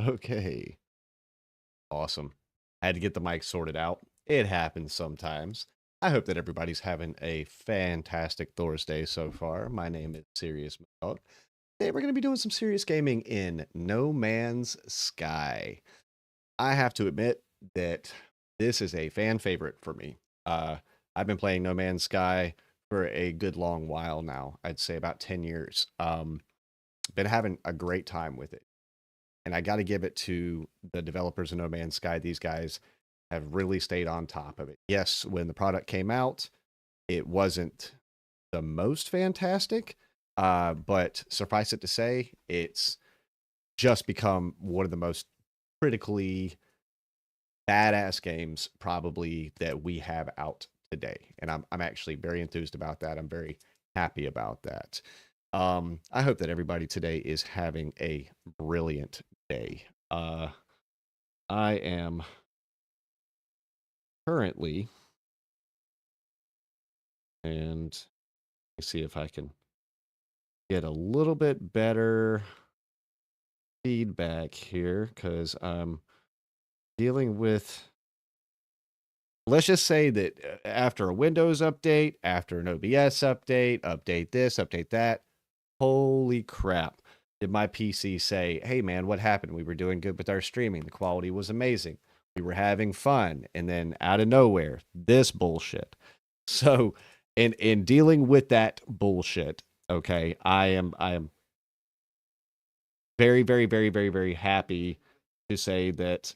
Okay. Awesome. I had to get the mic sorted out. It happens sometimes. I hope that everybody's having a fantastic Thursday so far. My name is siriusmoondog. Today we're going to be doing some serious gaming in No Man's Sky. I have to admit that this is a fan favorite for me. I've been playing No Man's Sky for a good long while now. I'd say about 10 years. Been having a great time with it. And I got to give it to the developers of No Man's Sky. These guys have really stayed on top of it. Yes, when the product came out, it wasn't the most fantastic, but suffice it to say, it's just become one of the most critically badass games probably that we have out today. And I'm actually very enthused about that. I'm very happy about that. I hope that everybody today is having a brilliant day. I am currently, and let me see if I can get a little bit better feedback here because I'm dealing with, let's just say that after a Windows update, after an OBS update, update this, update that, holy crap. Did my PC say, hey man, what happened? We were doing good with our streaming. The quality was amazing. We were having fun. And then out of nowhere, this bullshit. So in dealing with that bullshit, okay, I am very, very, very, very, very happy to say that,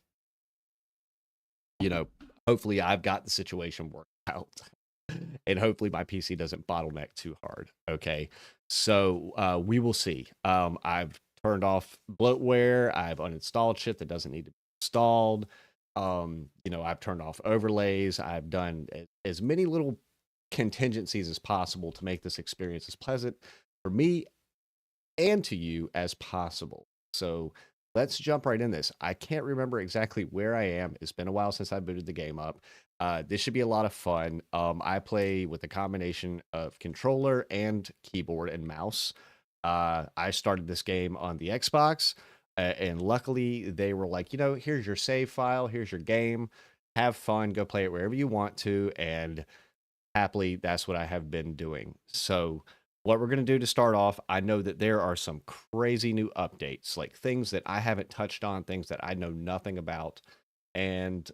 you know, hopefully I've got the situation worked out. And hopefully my PC doesn't bottleneck too hard. Okay. So we will see. I've turned off bloatware. I've uninstalled shit that doesn't need to be installed. I've turned off overlays. I've done as many little contingencies as possible to make this experience as pleasant for me and to you as possible. So let's jump right in this. I can't remember exactly where I am. It's been a while since I booted the game up. This should be a lot of fun. I play with a combination of controller and keyboard and mouse. I started this game on the Xbox, and luckily they were like, here's your save file, here's your game, have fun, go play it wherever you want to, and happily, that's what I have been doing. So what we're going to do to start off, I know that there are some crazy new updates, like things that I haven't touched on, things that I know nothing about. And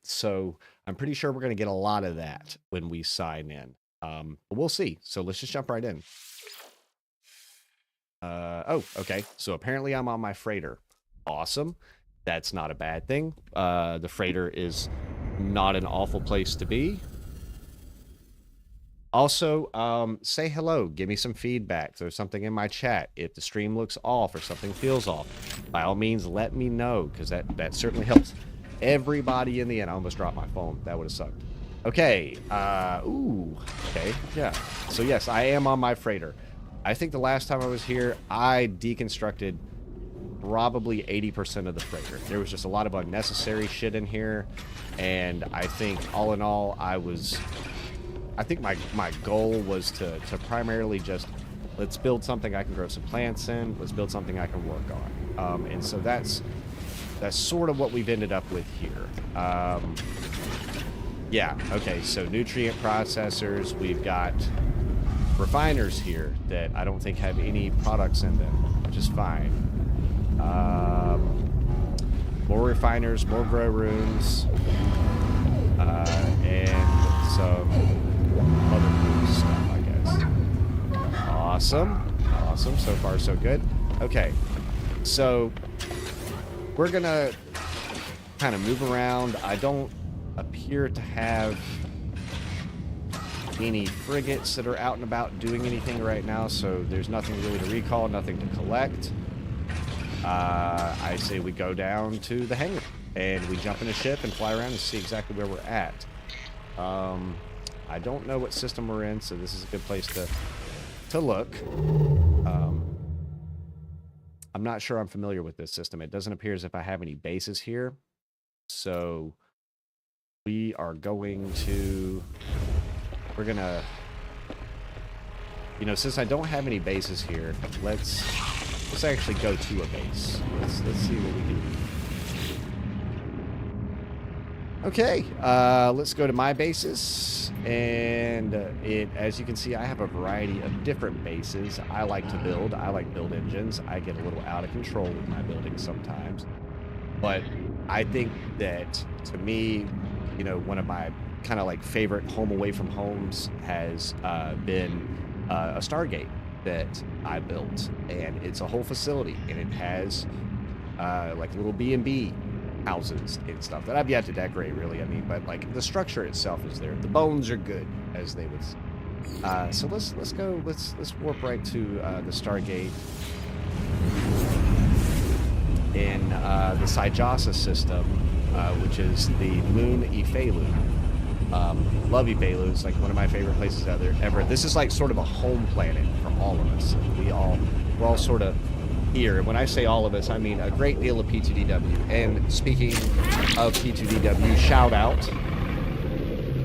so I'm pretty sure we're going to get a lot of that when we sign in. But we'll see. So let's just jump right in. Okay. So apparently I'm on my freighter. Awesome. That's not a bad thing. The freighter is not an awful place to be. Also, say hello. Give me some feedback. There's something in my chat. If the stream looks off or something feels off, by all means, let me know, because that certainly helps everybody in the end. I almost dropped my phone. That would have sucked. Okay. Okay. Yeah. So, yes, I am on my freighter. I think the last time I was here, I deconstructed probably 80% of the freighter. There was just a lot of unnecessary shit in here. And I think, all in all, I think my goal was to primarily just, let's build something I can grow some plants in. Let's build something I can work on. And so that's sort of what we've ended up with here. Yeah, okay, so nutrient processors. We've got refiners here that I don't think have any products in them, which is fine. More refiners, more grow rooms, and some other cool stuff, I guess. Awesome. So far, so good. Okay. So we're gonna kind of move around. I don't appear to have any frigates that are out and about doing anything right now, so there's nothing really to recall, nothing to collect. I say we go down to the hangar and we jump in a ship and fly around and see exactly where we're at. I don't know what system we're in, so this is a good place to look. I'm not sure I'm familiar with this system. It doesn't appear as if I have any bases here. So we are going to... We're gonna... since I don't have any bases here, let's let's actually go to a base. Let's see what we can do. Okay, let's go to my bases, and as you can see, I have a variety of different bases I like to build. I like build engines. I get a little out of control with my building sometimes, but I think that, to me, you know, one of my kind of like favorite home away from homes has been a Stargate that I built, and it's a whole facility, and it has like little B&B houses and stuff that I've yet to decorate, really. I mean, but like the structure itself is there. The bones are good, as they would say. So let's warp right to the Stargate in the Sijasa system, which is the Moon Ifelu. Love Ifelu. It's like one of my favorite places out there ever. This is like sort of a home planet for all of us. We're all sort of here. When I say all of us, I mean a great deal of P2DW. And speaking of P2DW, shout out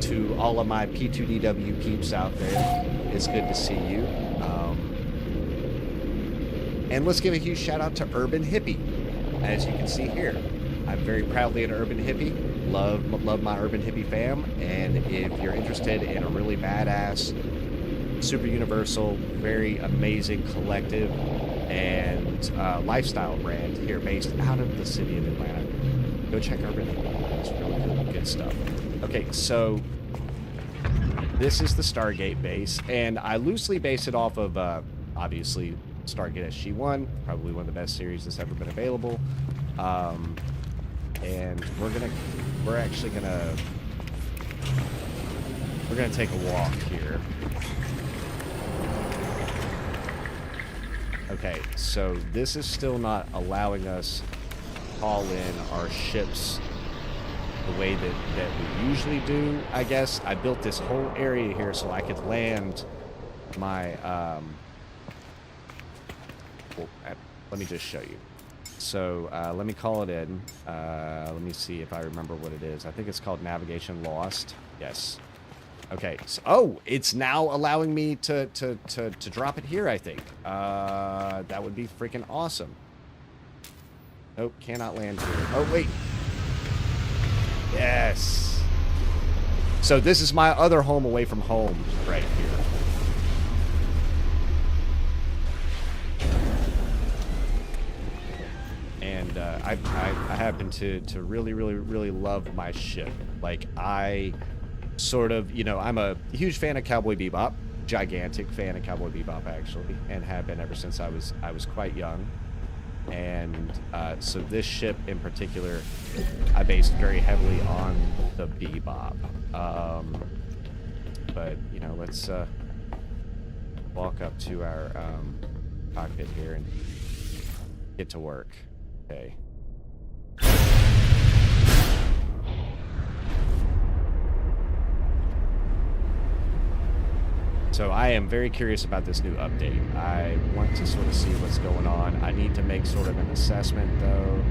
to all of my P2DW peeps out there. It's good to see you. And let's give a huge shout out to Urban Hippie. As you can see here, I'm very proudly an Urban Hippie. Love my Urban Hippie fam. And if you're interested in a really badass, super universal, very amazing collective and lifestyle brand here based out of the city of Atlanta, go check Urban Hippie. It's really cool, good stuff. Okay, so this is the Stargate base, and I loosely base it off of obviously Stargate SG-1, probably one of the best series that's ever been available. And we're actually gonna take a walk here. Okay, so this is still not allowing us to call in our ships the way that we usually do, I guess. I built this whole area here so I could land my let me just show you. So let me call it in. Let me see if I remember what it is. I think it's called Navigation Lost. Yes. Okay. So, oh, it's now allowing me to drop it here, I think. That would be freaking awesome. Nope, cannot land here. Oh, wait. Yes. So this is my other home away from home right here. And I happen to really love my ship. Like, I sort of, you know, I'm a huge fan of Cowboy Bebop, gigantic fan of Cowboy Bebop actually, and have been ever since I was quite young. And so this ship in particular, I based very heavily on the Bebop. But you know, let's walk up to our cockpit here and get to work. Okay. So I am very curious about this new update. I want to sort of see what's going on. I need to make sort of an assessment, though.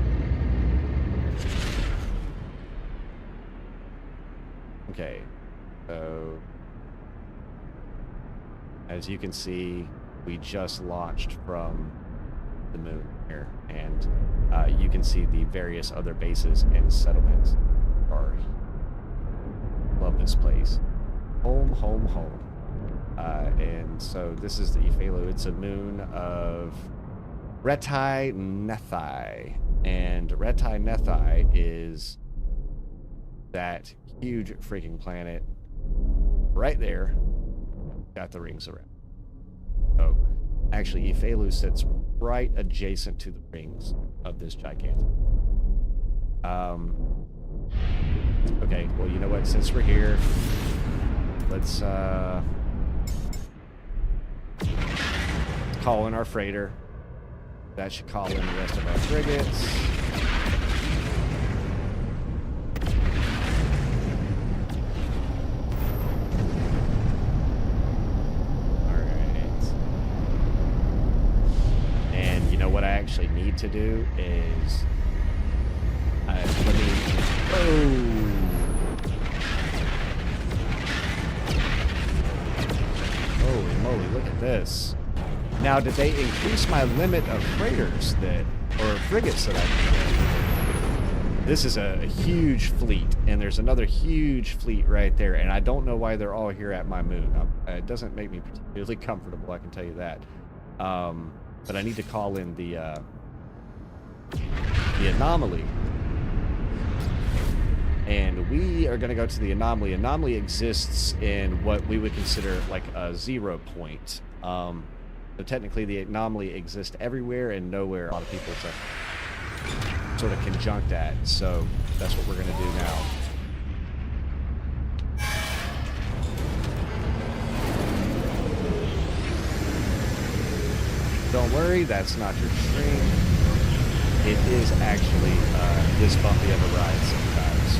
Okay. So, as you can see, we just launched from the moon here, and you can see the various other bases and settlements. Love this place. Home, home, home. And so this is the Ifelu. It's a moon of Reti Nethi. And Reti Nethi is that huge freaking planet right there. Got the rings around. So actually, Ifelu sits right adjacent to the rings of this gigantic. Okay, well, you know what? Since we're here, let's call in our freighter. That should call in the rest of our frigates. Alright. And you know what I actually need to do is... let me... Oh! Holy moly, look at this. Now, did they increase my limit of freighters or frigates that I can get? This is a huge fleet, and there's another huge fleet right there, and I don't know why they're all here at my moon. It doesn't make me particularly comfortable, I can tell you that. But I need to call in the anomaly. And we are going to go to the anomaly. Anomaly exists in what we would consider like a 0 point. So technically the anomaly exists everywhere and nowhere. A lot of people to sort of conjunct at. So that's what we're going to do now. Don't worry, that's not your stream. It is actually this bumpy of a ride sometimes.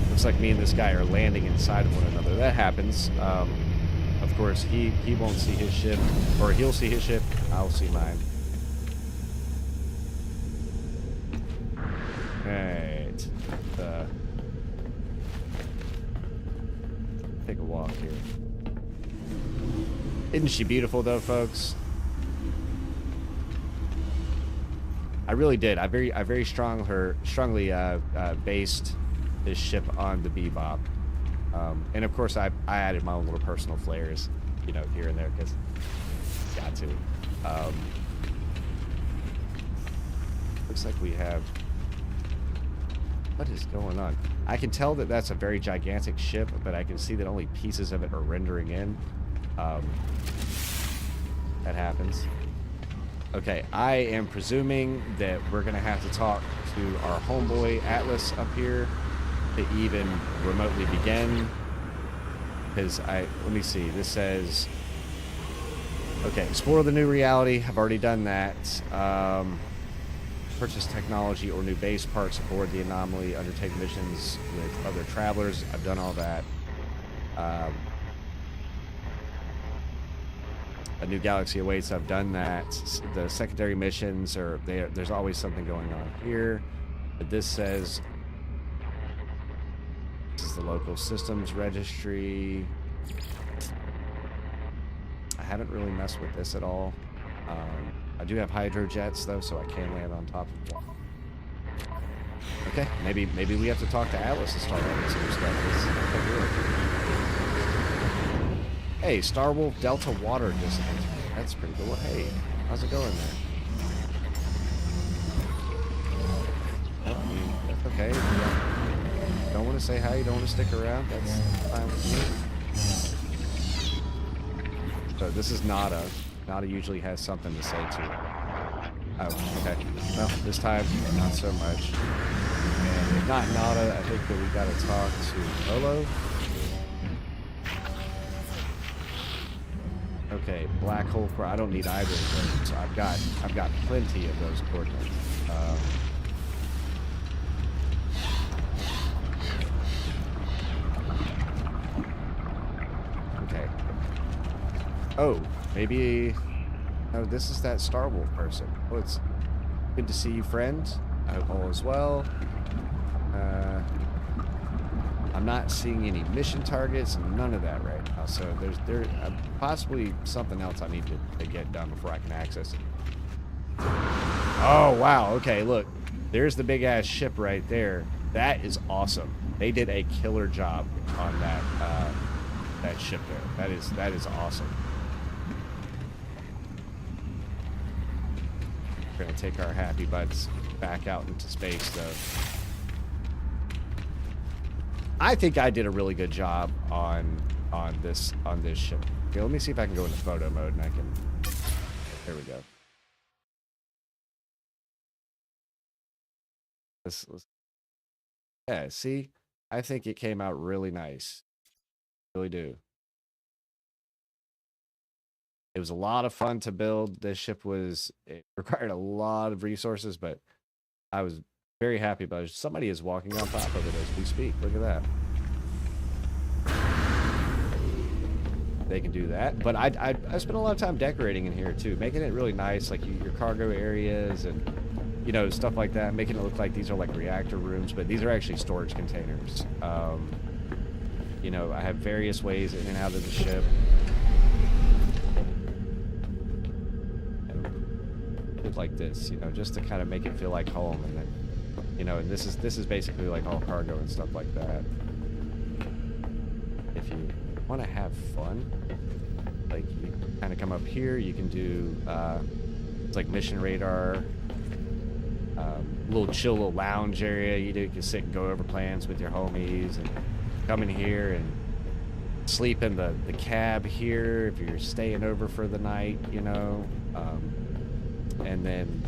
Looks like me and this guy are landing inside of one another. That happens. Of course, he won't see his ship, or he'll see his ship. I'll see mine. Alright. Take a walk here. Isn't she beautiful, though, folks? I really did. I very strongly based this ship on the Bebop, and of course I added my own little personal flares, you know, here and there because got to. Looks like we have. What is going on? I can tell that that's a very gigantic ship, but I can see that only pieces of it are rendering in. That happens. Okay, I am presuming that we're going to have to talk to our homeboy Atlas up here to even remotely begin. Because let me see, this says, okay, explore the new reality. I've already done that. Purchase technology or new base parts aboard the anomaly. Undertake missions with other travelers. I've done all that. A new galaxy awaits. I've done that. The secondary missions are there. There's always something going on here. But this says this is the local systems registry. I haven't really messed with this at all. I do have hydrojets though, so I can land on top of one. Okay, maybe we have to talk to Atlas to start running some stuff. Hey, Star Wolf Delta Water Discipline. That's pretty cool. Hey, how's it going there? Oh, that's okay. You don't want to say hi, you don't want to stick around, that's fine with me. So this is Nada. Nada usually has something to say to it. Oh, okay. Well, this time, not so much. And if not Nada, I think that we got to talk to Lolo. Okay, black hole core. I don't need either of those. I've got plenty of those coordinates. Okay. Oh, maybe. Oh, this is that Star Wolf person. Well, it's good to see you, friend. I hope all is well. I'm not seeing any mission targets, none of that right now. So there's possibly something else I need to get done before I can access it. Oh, wow. Okay, look. There's the big-ass ship right there. That is awesome. They did a killer job on that ship there. That is awesome. We're going to take our happy butts back out into space, though. I think I did a really good job on this ship. Okay, let me see if I can go into photo mode and I can. There we go. Let's yeah, see, I think it came out really nice. Really do. It was a lot of fun to build. This ship it required a lot of resources, but I was very happy about it. Somebody is walking on top of it as we speak. Look at that. They can do that. But I spent a lot of time decorating in here too, making it really nice, like your cargo areas and, you know, stuff like that, making it look like these are like reactor rooms, but these are actually storage containers. You know, I have various ways in and out of the ship. And like this, you know, just to kind of make it feel like home. And then, you know, and this is basically like all cargo and stuff like that. If you want to have fun, like you kind of come up here, you can do it's like mission radar, little chill little lounge area. You can sit and go over plans with your homies, and come in here and sleep in the cab here if you're staying over for the night, you know. And then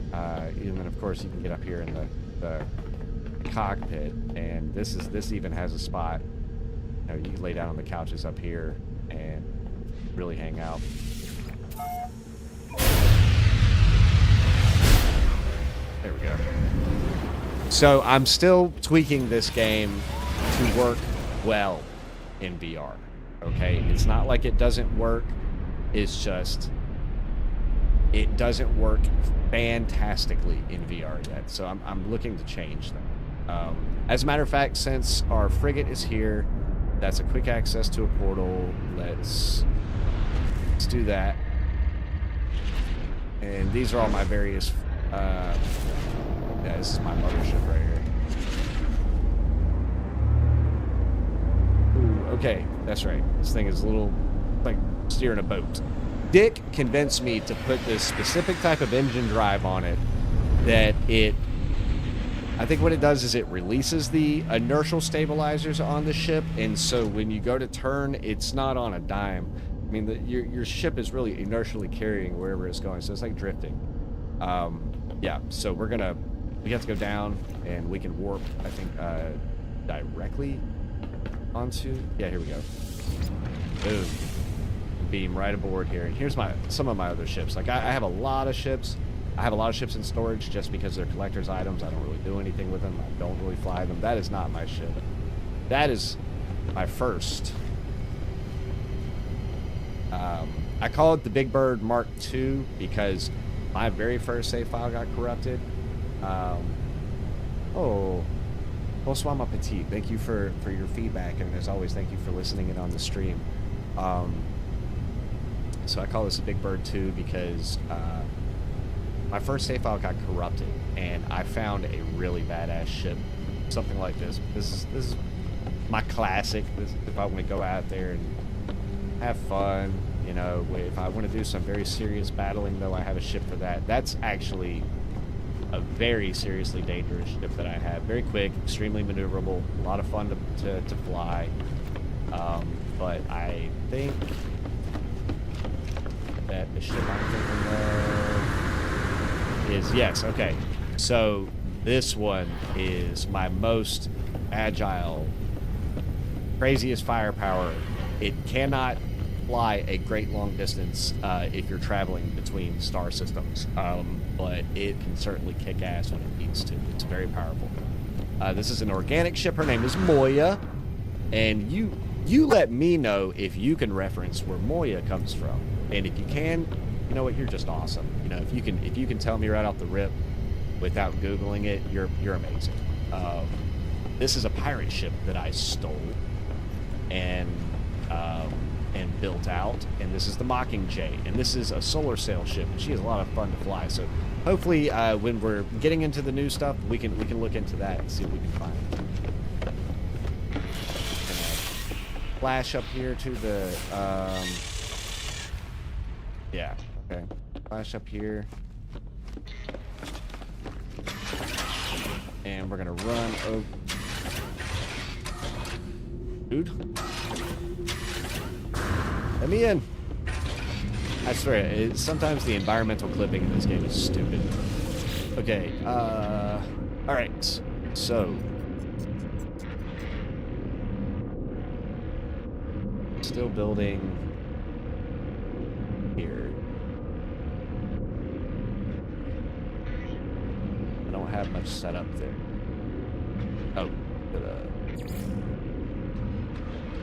of course you can get up here in the cockpit, and this even has a spot. You know, you can lay down on the couches up here and really hang out. There we go. So I'm still tweaking this game to work well in VR. Okay, it's not like it doesn't work. It's just it doesn't work fantastically in VR yet. So I'm looking to change that. As a matter of fact, since our frigate is here, that's a quick access to a portal. Let's do that. And these are all my various. Yeah, this is my mothership right here. Ooh, okay, that's right. This thing is a little like steering a boat. Dick convinced me to put this specific type of engine drive on it that I think what it does is it releases the inertial stabilizers on the ship, and so when you go to turn, it's not on a dime. I mean, your ship is really inertially carrying wherever it's going, so it's like drifting. Yeah, so we have to go down, and we can warp, I think, directly onto, yeah, here we go. Boom. Beam right aboard here. And here's some of my other ships. Like, I have a lot of ships. I have a lot of ships in storage just because they're collector's items. I don't really do anything with them. I don't really fly them. That is not my ship. That is my first. I call it the Big Bird Mark II because my very first save file got corrupted. Bonsoir ma petite. Thank you for your feedback, and as always, thank you for listening in on the stream. So I call this a Big Bird 2 because my first save file got corrupted, and I found a really badass ship, something like this. This is my classic. If I want to go out there and have fun, you know, if I want to do some very serious battling, though, I have a ship for that. That's actually a very seriously dangerous ship that I have. Very quick, extremely maneuverable, a lot of fun to fly. But I think that the ship I'm thinking of is, yes, okay. So this one is my most agile, craziest firepower. It cannot fly a great long distance if you're traveling between star systems, but it can certainly kick ass when it needs to. It's very powerful. This is an organic ship. Her name is Moya, and you let me know if you can reference where Moya comes from, and if you can, you know what, you're just awesome. You know, if you can tell me right off the rip without Googling it, you're amazing. This is a pirate ship that I stole and built out, and this is the Mockingjay, and this is a solar sail ship, and she is a lot of fun to fly. So hopefully when we're getting into the new stuff, we can look into that and see what we can find. Flash up here to the yeah, okay, flash up here, and we're gonna run over. Dude, let me in. I swear, sometimes the environmental clipping in this game is stupid. Okay, alright, so still building here. I don't have much set up there. Oh,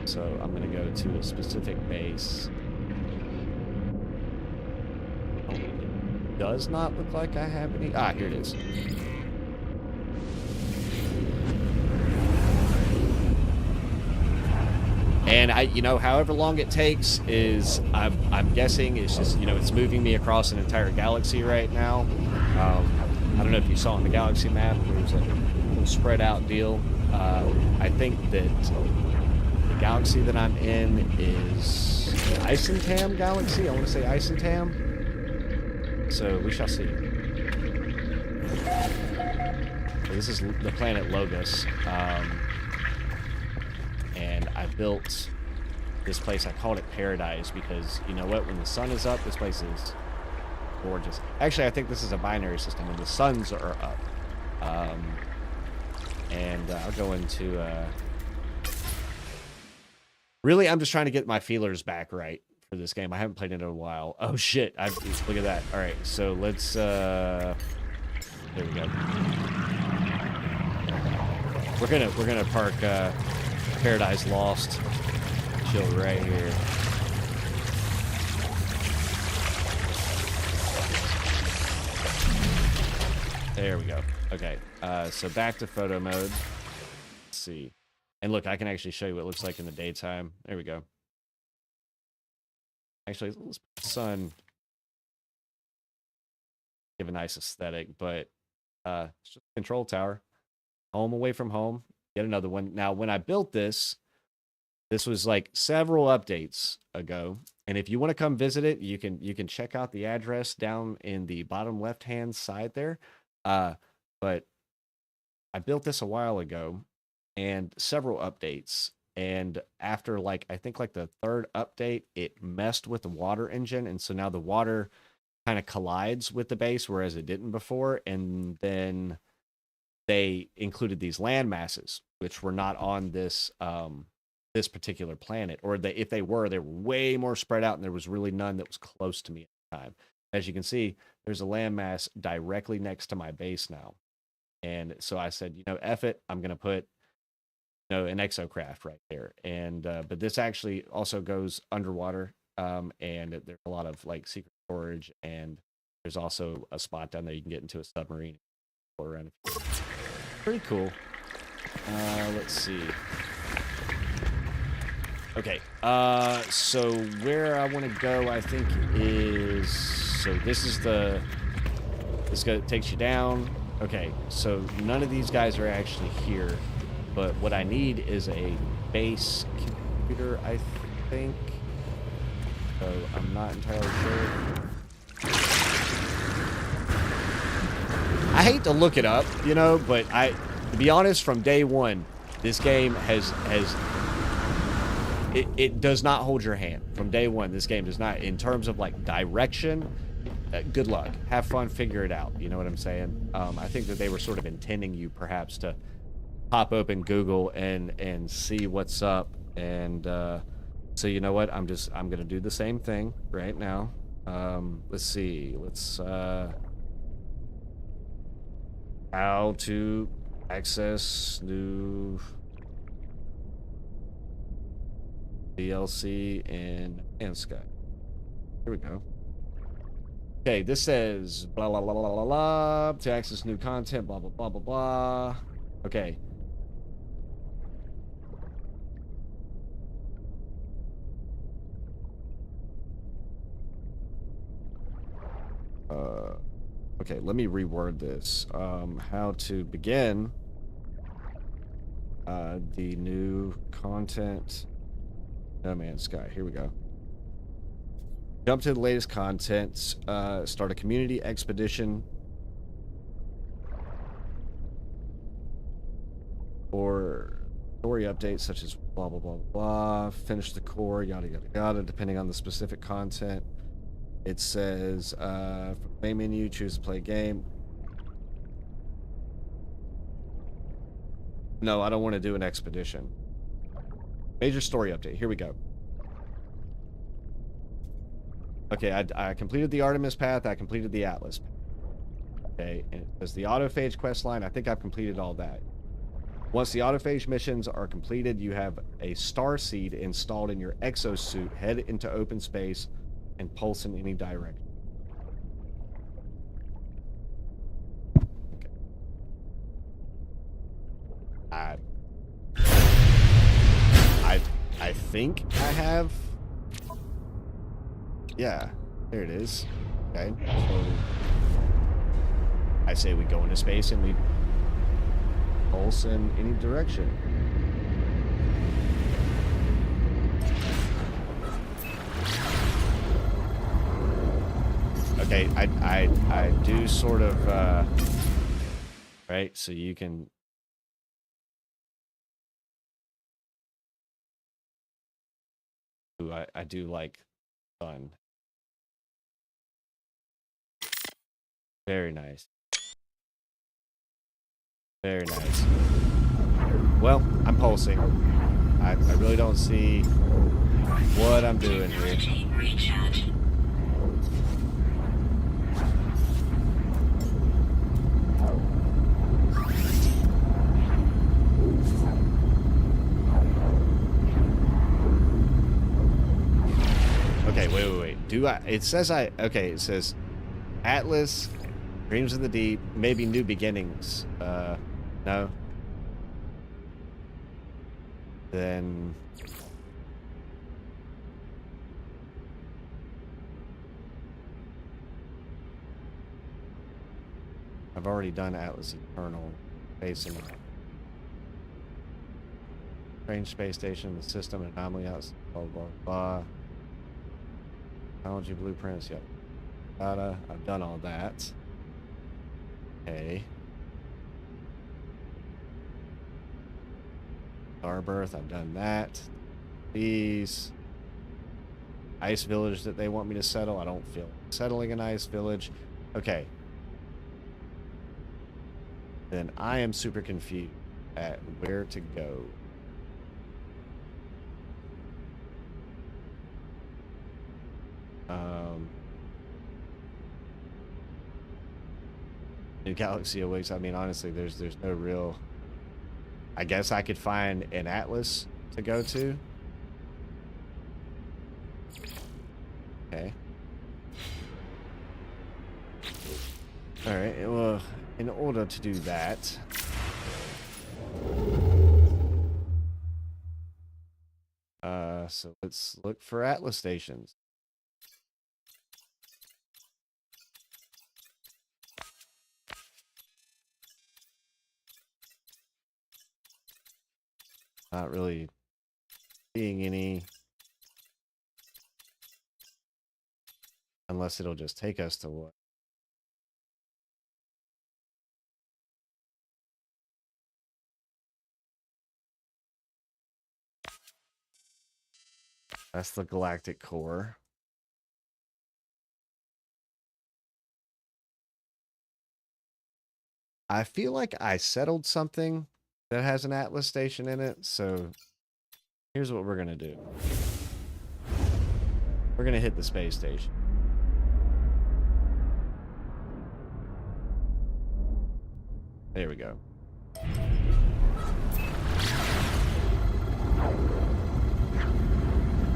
so I'm gonna go to a specific base. Oh, it does not look like I have any. Ah, here it is. And however long it takes is, I'm guessing it's just, it's moving me across an entire galaxy right now. I don't know if you saw on the galaxy map, there's a little spread out deal. I think that the galaxy that I'm in is Isentam Galaxy. I want to say Isentam. So we shall see. This is the planet Logos. And I built this place. I called it Paradise because, you know what? When the sun is up, this place is gorgeous. Actually, I think this is a binary system when the suns are up. And I'll go into... Really, I'm just trying to get my feelers back right for this game. I haven't played it in a while. Oh, shit. Look at that. All right, so let's... There we go. We're gonna park Paradise Lost. Chill right here. There we go. Okay, so back to photo mode. Let's see. And look, I can actually show you what it looks like in the daytime. There we go. Actually, let's put the sun. Give a nice aesthetic, but it's just a control tower. Home away from home. Get another one. Now, when I built this was like several updates ago. And if you want to come visit it, you can check out the address down in the bottom left-hand side there. But I built this a while ago and several updates. And after I think the third update, it messed with the water engine. And so now the water kind of collides with the base, whereas it didn't before. And then they included these land masses, which were not on this this particular planet, or if they were way more spread out, and there was really none that was close to me at the time. As you can see, there's a landmass directly next to my base now, and so I said, F it, I'm gonna put an exocraft right there, and but this actually also goes underwater, and there's a lot of secret storage, and there's also a spot down there you can get into a submarine or around. Pretty cool. Let's see. Okay, so where I want to go, I think is, so this is takes you down. Okay, so none of these guys are actually here, but what I need is a base computer, I think. So I'm not entirely sure. I hate to look it up, but to be honest, from day one, this game it does not hold your hand. From day one, this game does not, in terms of direction. Good luck. Have fun. Figure it out. You know what I'm saying? I think that they were sort of intending you perhaps to pop open Google and see what's up. And so you know what? I'm gonna do the same thing right now. Let's see. How to access new DLC in Sky. Here we go. Okay, this says blah blah blah blah blah blah to access new content, blah blah blah blah blah. Okay. Okay, let me reword this. How to begin the new content. No Man's Sky. Here we go. Jump to the latest content. Start a community expedition. Or story updates such as blah blah blah blah. Finish the core, yada yada yada, depending on the specific content. It says from the main menu, choose to play game. No, I don't want to do an expedition. Major story update. Here we go. Okay, I completed the Artemis path. I completed the Atlas path. Okay, and it says the autophage quest line. I think I've completed all that. Once the autophage missions are completed, you have a star seed installed in your exosuit. Head into open space and pulse in any direction. Okay. I think I have. Yeah, there it is. Okay, so I say we go into space and we pulse in any direction. Okay, I do sort of right, so you can I do like fun. Very nice. Very nice. Well, I'm pulsing. I really don't see what I'm doing here. Okay, wait. It says okay, it says Atlas, Dreams of the Deep, maybe New Beginnings. No. Then I've already done Atlas Eternal, facing strange space station, the system anomaly house, blah blah blah. Technology blueprints, yep. Data, I've done all that. Okay. Starbirth, I've done that. These ice village that they want me to settle, I don't feel like settling an ice village. Okay. Then I am super confused at where to go. New Galaxy Awaits. I mean, honestly, there's no real. I guess I could find an Atlas to go to. Okay. All right. Well, in order to do that, so let's look for Atlas stations. Not really seeing any, unless it'll just take us to what? That's the galactic core. I feel like I settled something that has an Atlas station in it, so here's what we're gonna do. We're gonna hit the space station. There we go.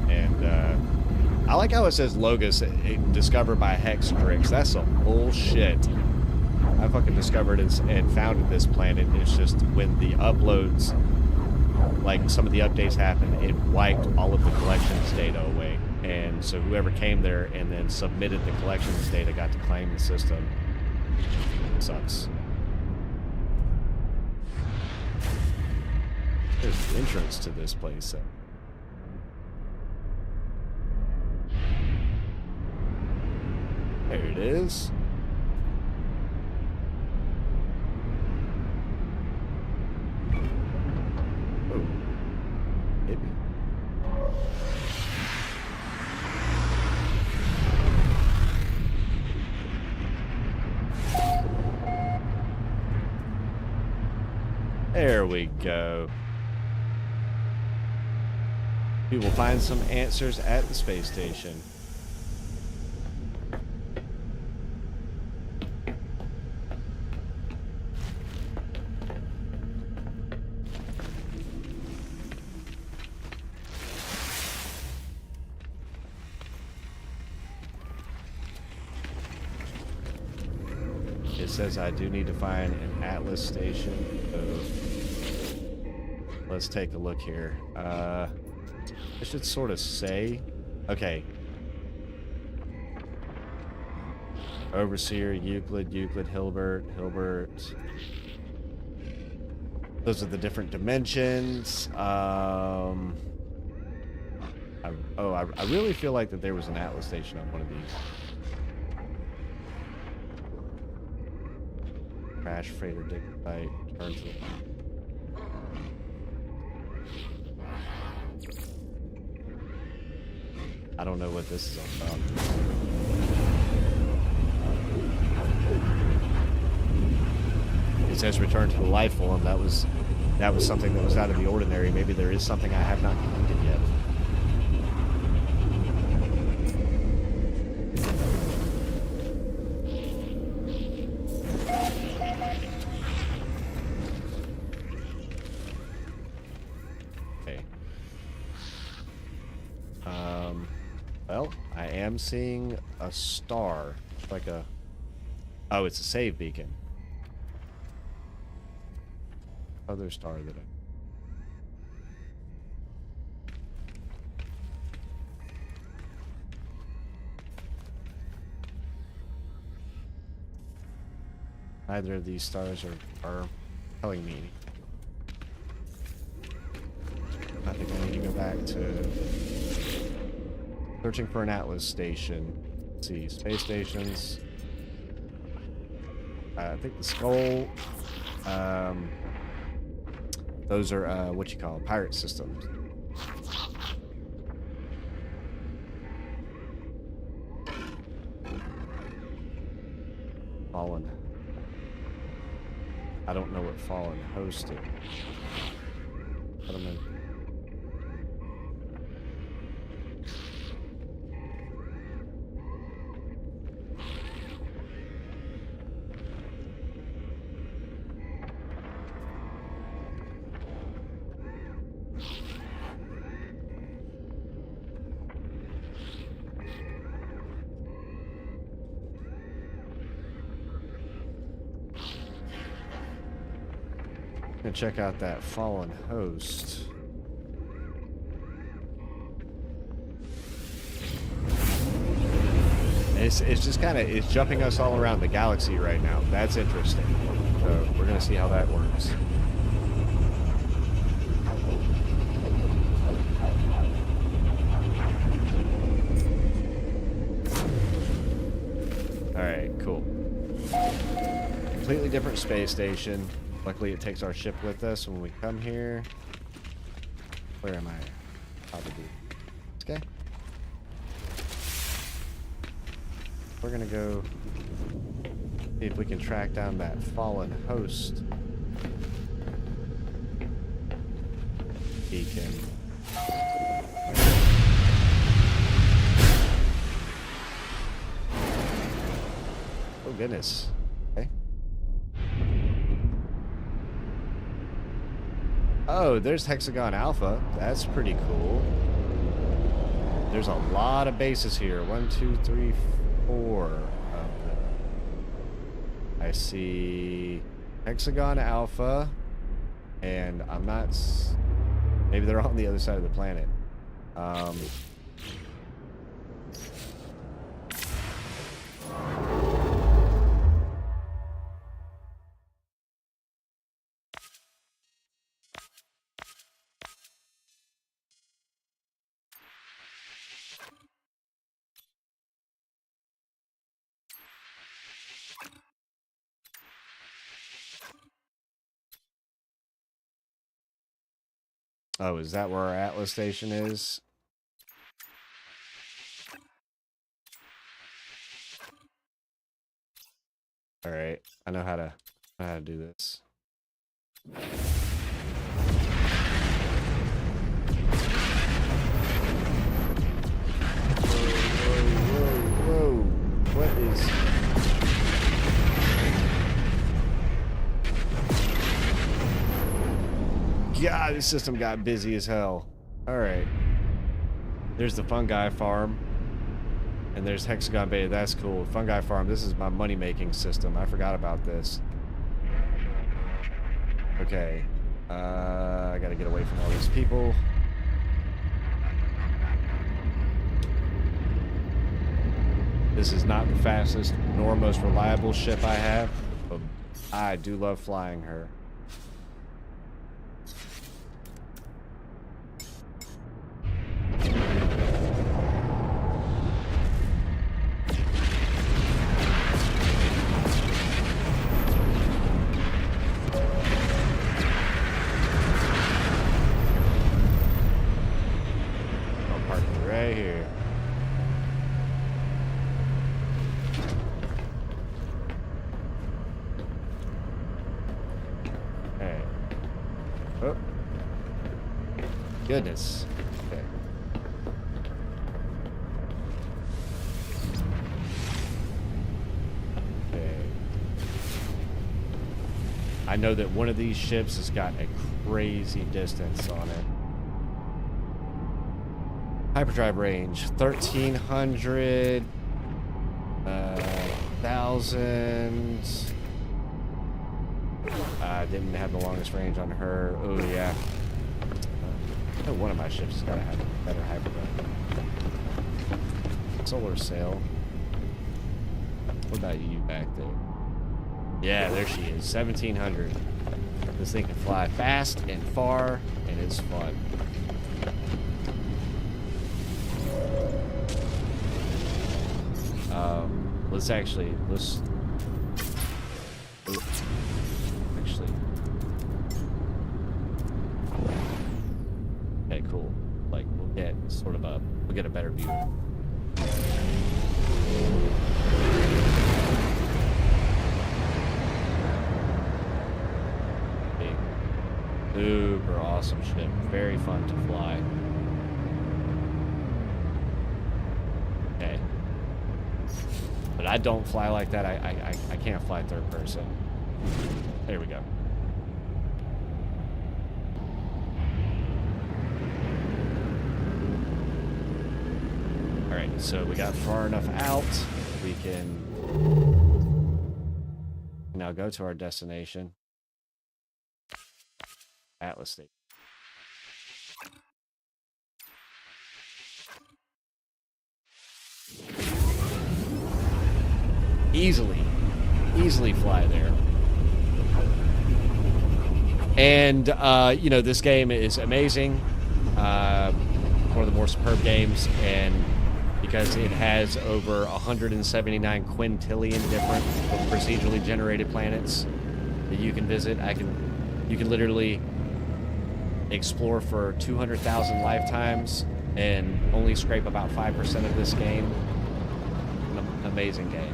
And I like how it says Logos discovered by Hextrix. That's some bullshit. I fucking discovered and founded this planet. It's just when the uploads, like some of the updates happened, it wiped all of the collections data away. And so whoever came there and then submitted the collections data got to claim the system. Sucks. There's the entrance to this place. So. There it is. There we go. We will find some answers at the space station. It says I do need to find an Atlas station. So let's take a look here. I should sort of say, okay. Overseer, Euclid, Hilbert. Those are the different dimensions. I really feel like that there was an Atlas station on one of these. Crash freighter dig site. Turn to the... I don't know what this is all about. It says return to the life form. That was something that was out of the ordinary. Maybe there is something I have not completed yet. Well, I am seeing a star. Like a... Oh, it's a save beacon. Other star that neither of these stars are telling me anything. I think I need to go back to searching for an Atlas station. Let's see, space stations. I think the skull. Those are what you call pirate systems. Fallen. I don't know what Fallen hosted. Settlement. Gonna check out that fallen host. It's just kind of, it's jumping us all around the galaxy right now. That's interesting. So we're gonna see how that works. Alright, cool. Completely different space station. Luckily, it takes our ship with us when we come here. Where am I? Probably this guy. We're gonna go see if we can track down that fallen host beacon. Oh goodness. Okay. Oh, there's Hexagon Alpha. That's pretty cool. There's a lot of bases here. 1, 2, 3, 4 of them. I see Hexagon Alpha, and I'm not... Maybe they're on the other side of the planet. Oh, is that where our Atlas station is? All right, I know how to do this. Whoa! What is? God, this system got busy as hell. Alright. There's the fungi farm. And there's Hexagon Bay. That's cool. Fungi farm. This is my money-making system. I forgot about this. Okay. I gotta get away from all these people. This is not the fastest nor most reliable ship I have, but I do love flying her. I'll park it right here. Okay. Oh. Goodness. Okay. Okay. I know that one of these ships has got a crazy distance on it. Hyperdrive range 1,300, 1,000. Didn't have the longest range on her. Oh yeah. I know one of my ships has got to have a better hyperdrive. Solar sail. What about you back there? Yeah, there she is. 1,700. This thing can fly fast and far, and it's fun. Let's actually, okay, cool. Like, we'll get a better view. Big, super awesome ship. Very fun to fly. Okay. But I don't fly like that. I can't fly third person. There we go. All right, so we got far enough out. We can now go to our destination. Atlas Station. Easily fly there. And, you know, this game is amazing. One of the more superb games, and because it has over 179 quintillion different procedurally generated planets that you can visit. You can literally explore for 200,000 lifetimes and only scrape about 5% of this game. An amazing game.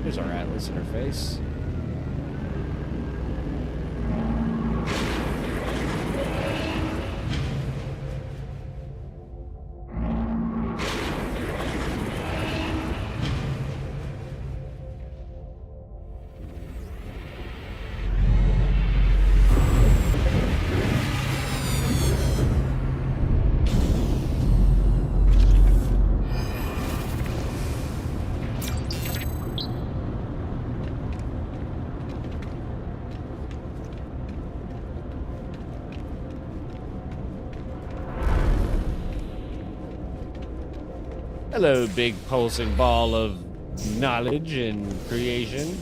Here's our Atlas interface. Hello, big pulsing ball of knowledge and creation.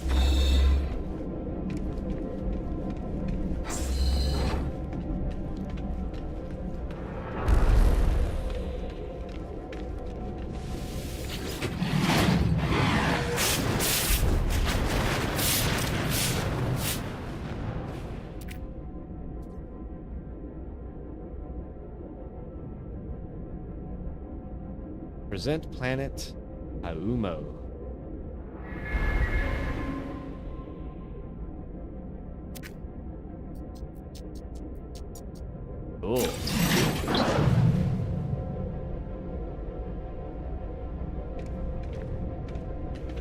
Present planet Aumo. Cool.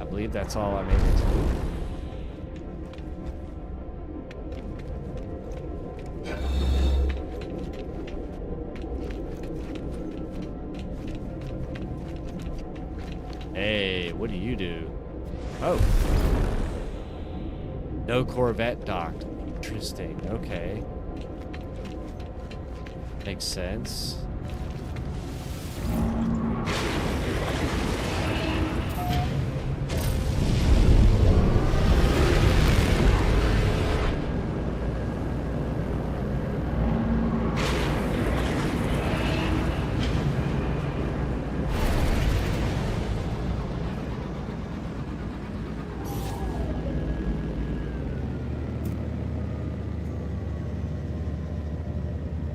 I believe that's all I'm able to do. Hey, what do you do? Oh. No Corvette docked. Interesting. Okay. Makes sense.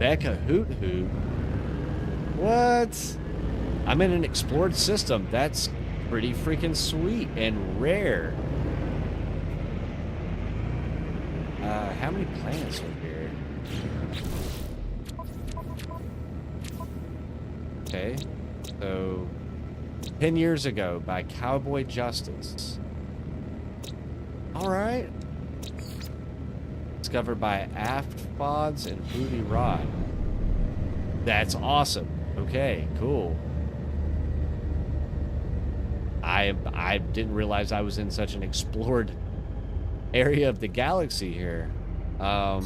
Becca Hoot Hoot. What? I'm in an explored system. That's pretty freaking sweet and rare. How many planets are here? Okay, so 10 years ago by Cowboy Justice. All right. Discovered by Aphpods and Booty Rod. That's awesome. Okay, cool. I didn't realize I was in such an explored area of the galaxy here. I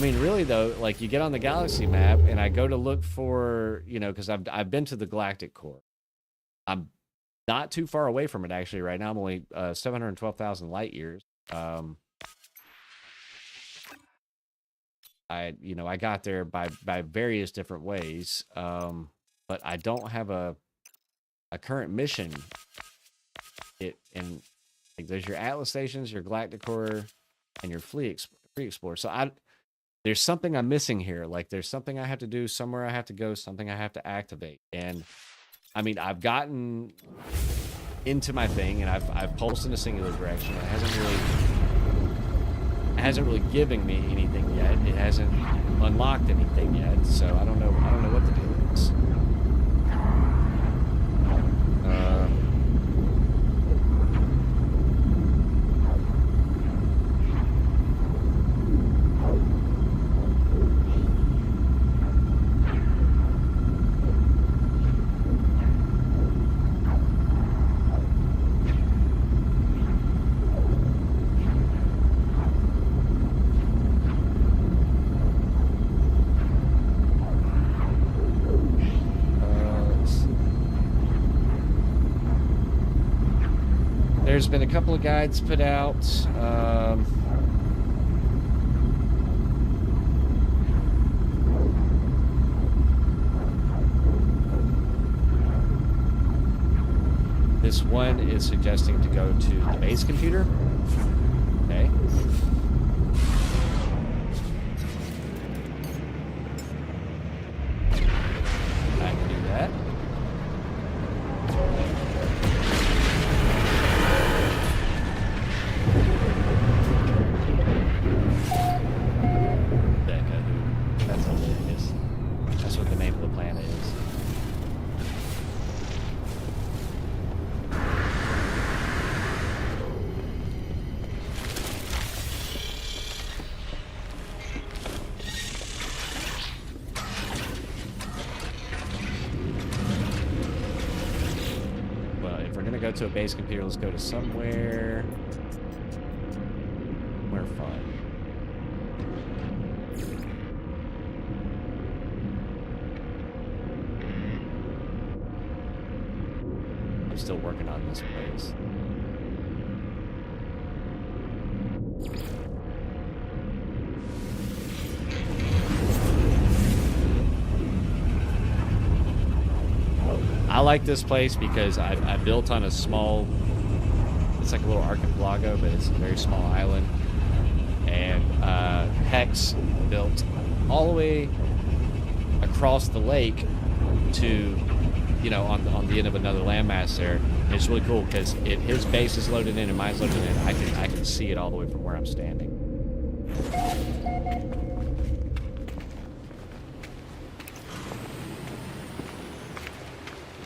mean, really though, like you get on the galaxy map and I go to look for, you know, because I've been to the Galactic Core. I'm not too far away from it actually right now. I'm only 712,000 light years. I got there by various different ways, but I don't have a current mission. Like there's your Atlas stations, your Galactic Core, and your Free Explorer. So there's something I'm missing here. Like there's something I have to do, somewhere I have to go, something I have to activate. And I mean, I've gotten into my thing and I've pulsed in a singular direction. It hasn't really given me anything yet. It hasn't unlocked anything yet. So I don't know what to do with this. There's been a couple of guides put out. This one is suggesting to go to the base computer. Okay. I can do that. That's hilarious. That's what the name of the planet is. Well, if we're gonna go to a base computer, let's go to somewhere fun. I'm still working on this place. I like this place because I built on a small, it's like a little archipelago, but it's a very small island. And Hex built all the way across the lake to, you know, on the end of another landmass there. And it's really cool because his base is loaded in and mine's loaded in. I can see it all the way from where I'm standing.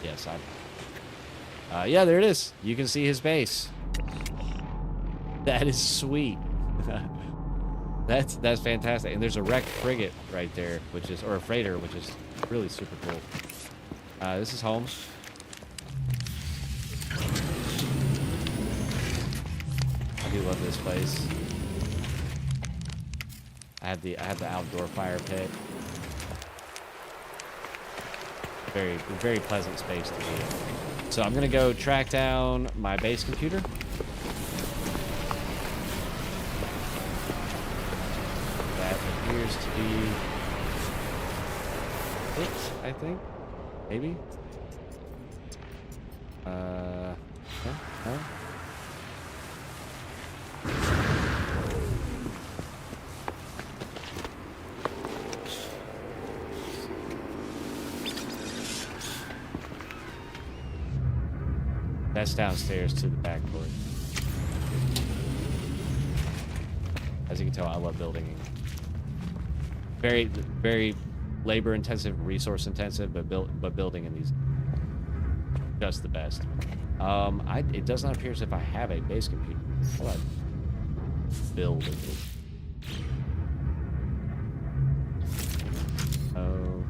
Yes, yeah, there it is. You can see his base. That is sweet. That's fantastic. And there's a wrecked frigate right there, or a freighter, which is really super cool. This is home. I do love this place. I have the outdoor fire pit. Very pleasant space to be in. So I'm gonna go track down my base computer. That appears to be it, I think. Maybe. Huh? That's downstairs to the back door. As you can tell, I love building. Very, very labor-intensive, resource-intensive, but building in these just the best. It does not appear as if I have a base computer. How do I build it? Oh.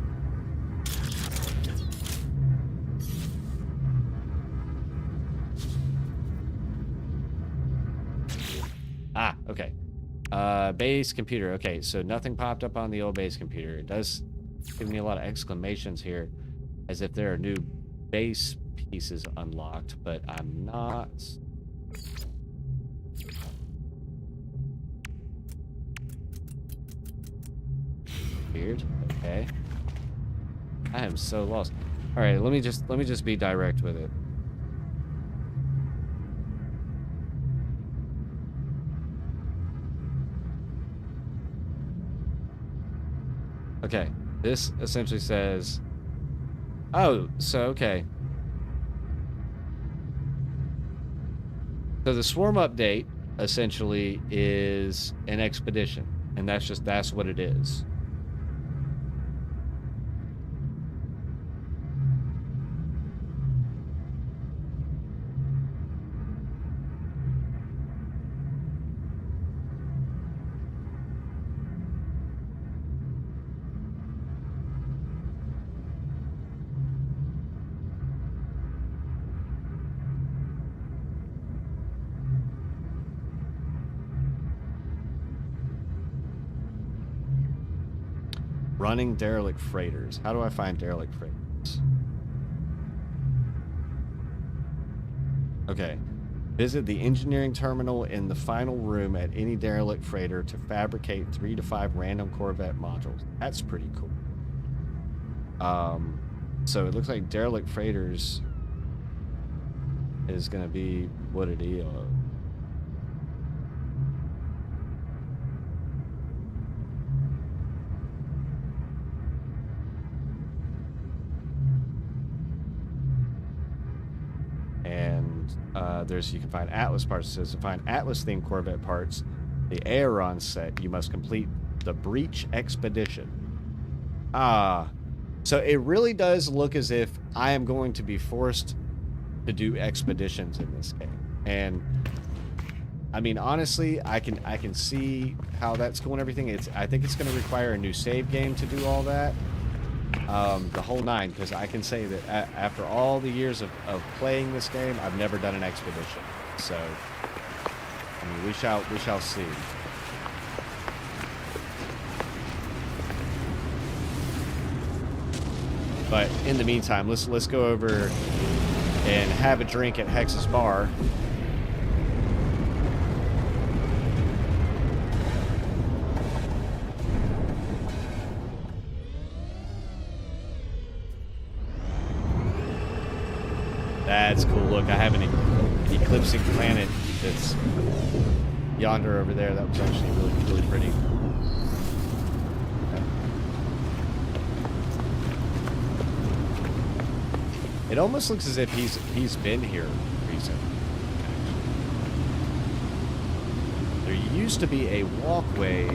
Ah, okay. Base computer. Okay, so nothing popped up on the old base computer. It does give me a lot of exclamations here, as if there are new base pieces unlocked, but I'm not. Weird. Okay. I am so lost. All right, let me just be direct with it. Okay, this essentially says, oh, so okay. So the swarm update essentially is an expedition, and that's what it is. Running derelict freighters. How do I find derelict freighters? Okay. Visit the engineering terminal in the final room at any derelict freighter to fabricate 3 to 5 random Corvette modules. That's pretty cool. So it looks like derelict freighters is going to be what it is. You can find Atlas parts. It says to find Atlas themed Corvette parts, the Aeron set, you must complete the Breach Expedition. So it really does look as if I am going to be forced to do expeditions in this game. And I mean, honestly, I can see how that's going. Everything. I think it's going to require a new save game to do all that. The whole 9, because I can say that after all the years of playing this game, I've never done an expedition. So, I mean, we shall see. But in the meantime, let's go over and have a drink at Hex's bar. That's cool. Look, I have an eclipsing planet that's yonder over there. That was actually really, really pretty. Okay. It almost looks as if he's been here recently. There used to be a walkway,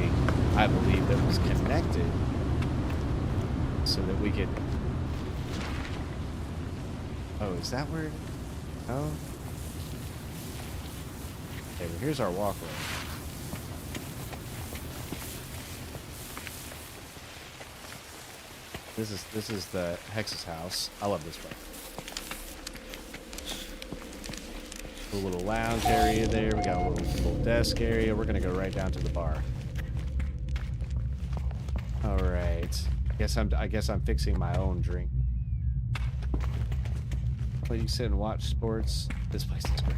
I believe, that was connected so that we could... Oh, is that where... Oh. Okay, well, here's our walkway. This is the Hex's house. I love this one. A little lounge area there. We got a little desk area. We're gonna go right down to the bar. All right. I guess I'm fixing my own drink. Well, you sit and watch sports. This place is great.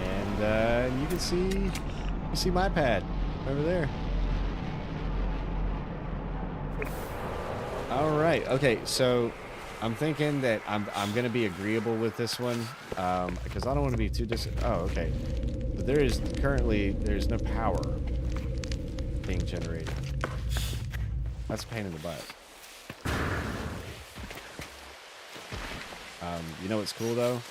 And you can see my pad over there. All right. Okay. So I'm thinking that I'm going to be agreeable with this one because I don't want to be too Oh, okay. But there's no power being generated. That's a pain in the butt. You know what's cool though?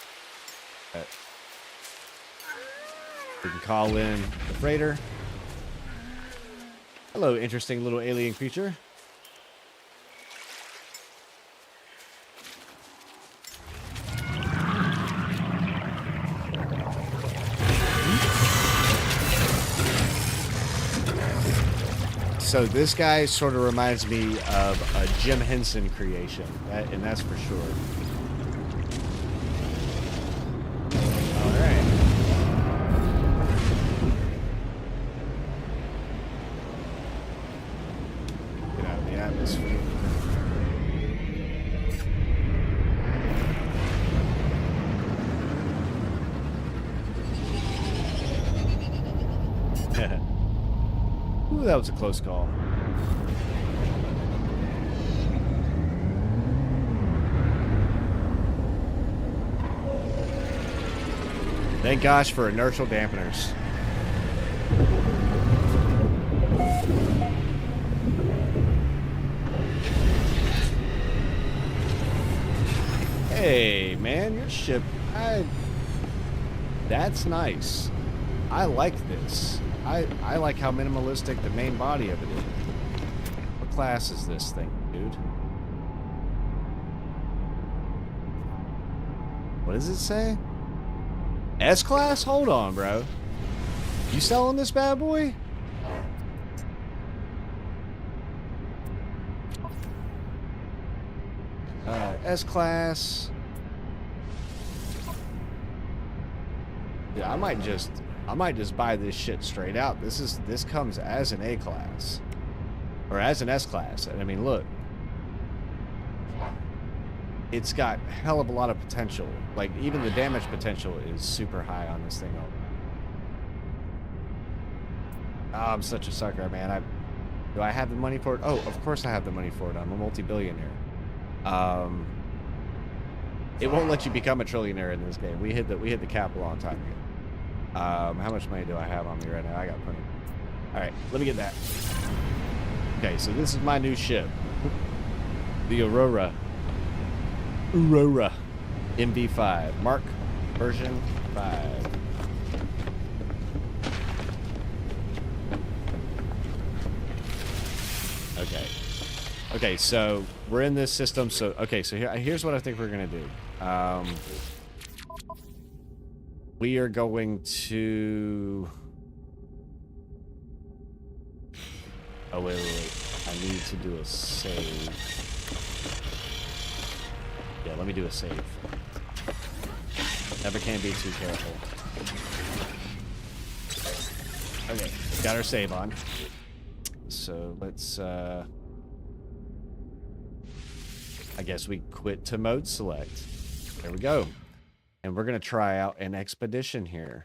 We can call in the freighter. Hello, interesting little alien creature. So this guy sort of reminds me of a Jim Henson creation, and that's for sure. All right. Get out of the atmosphere. Ooh, that was a close call. Thank gosh for inertial dampeners. Hey, man, your ship, that's nice. I like this. I like how minimalistic the main body of it is. What class is this thing, dude? What does it say? S-class? Hold on, bro. You selling this bad boy? S-class. Yeah, I might just buy this shit straight out. This comes as an A-class. Or as an S-class. And I mean, look. It's got a hell of a lot of potential. Like, even the damage potential is super high on this thing. Oh, I'm such a sucker, man. Do I have the money for it? Oh, of course I have the money for it. I'm a multi-billionaire. It won't let you become a trillionaire in this game. We hit the cap a long time ago. How much money do I have on me right now? I got plenty. All right, let me get that. Okay, so this is my new ship, the Aurora MV5, Mark version 5. Okay, so we're in this system. So here's what I think we're gonna do. We are going to. Oh wait! I need to do a save. Yeah, let me do a save. Never can be too careful. Okay, got our save on. So let's. I guess we quit to mode select. There we go. And we're going to try out an expedition here.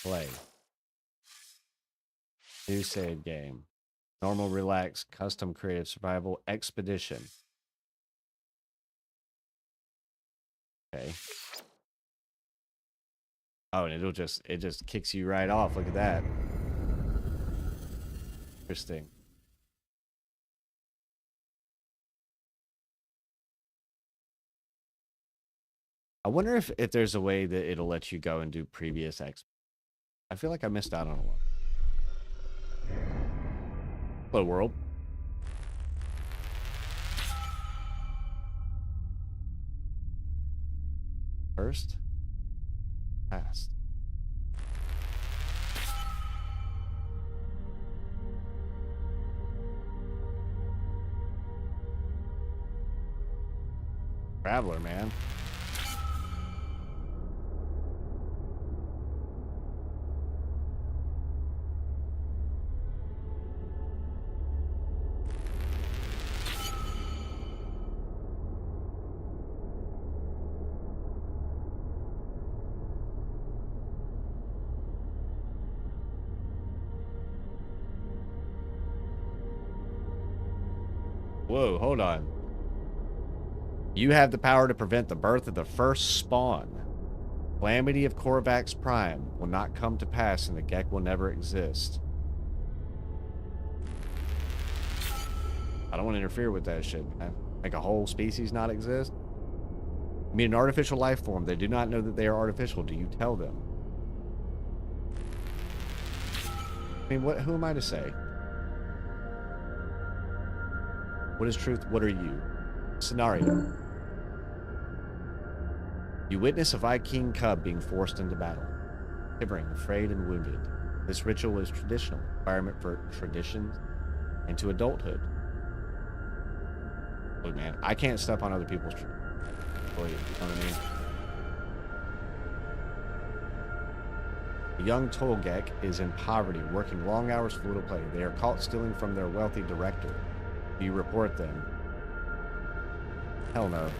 Play. New save game. Normal, relax, custom, creative, survival, expedition. Okay. Oh, and it just kicks you right off. Look at that. Interesting. I wonder if there's a way that it'll let you go and do previous X. I feel like I missed out on a lot. Hello, world. First. Last. Traveler, man. Whoa, hold on. You have the power to prevent the birth of the first spawn. Calamity of Korvax Prime will not come to pass and the Gek will never exist. I don't want to interfere with that shit, man. Make a whole species not exist. I mean, an artificial life form. They do not know that they are artificial. Do you tell them? I mean, who am I to say? What is truth? What are you? Scenario. You witness a Viking cub being forced into battle. Shivering, afraid, and wounded. This ritual is traditional. Environment for traditions into adulthood. Look, man, I can't step on other people's traditions. You know what I mean? A young Tolgek is in poverty, working long hours for little pay. They are caught stealing from their wealthy director. Do you report them? Hell no.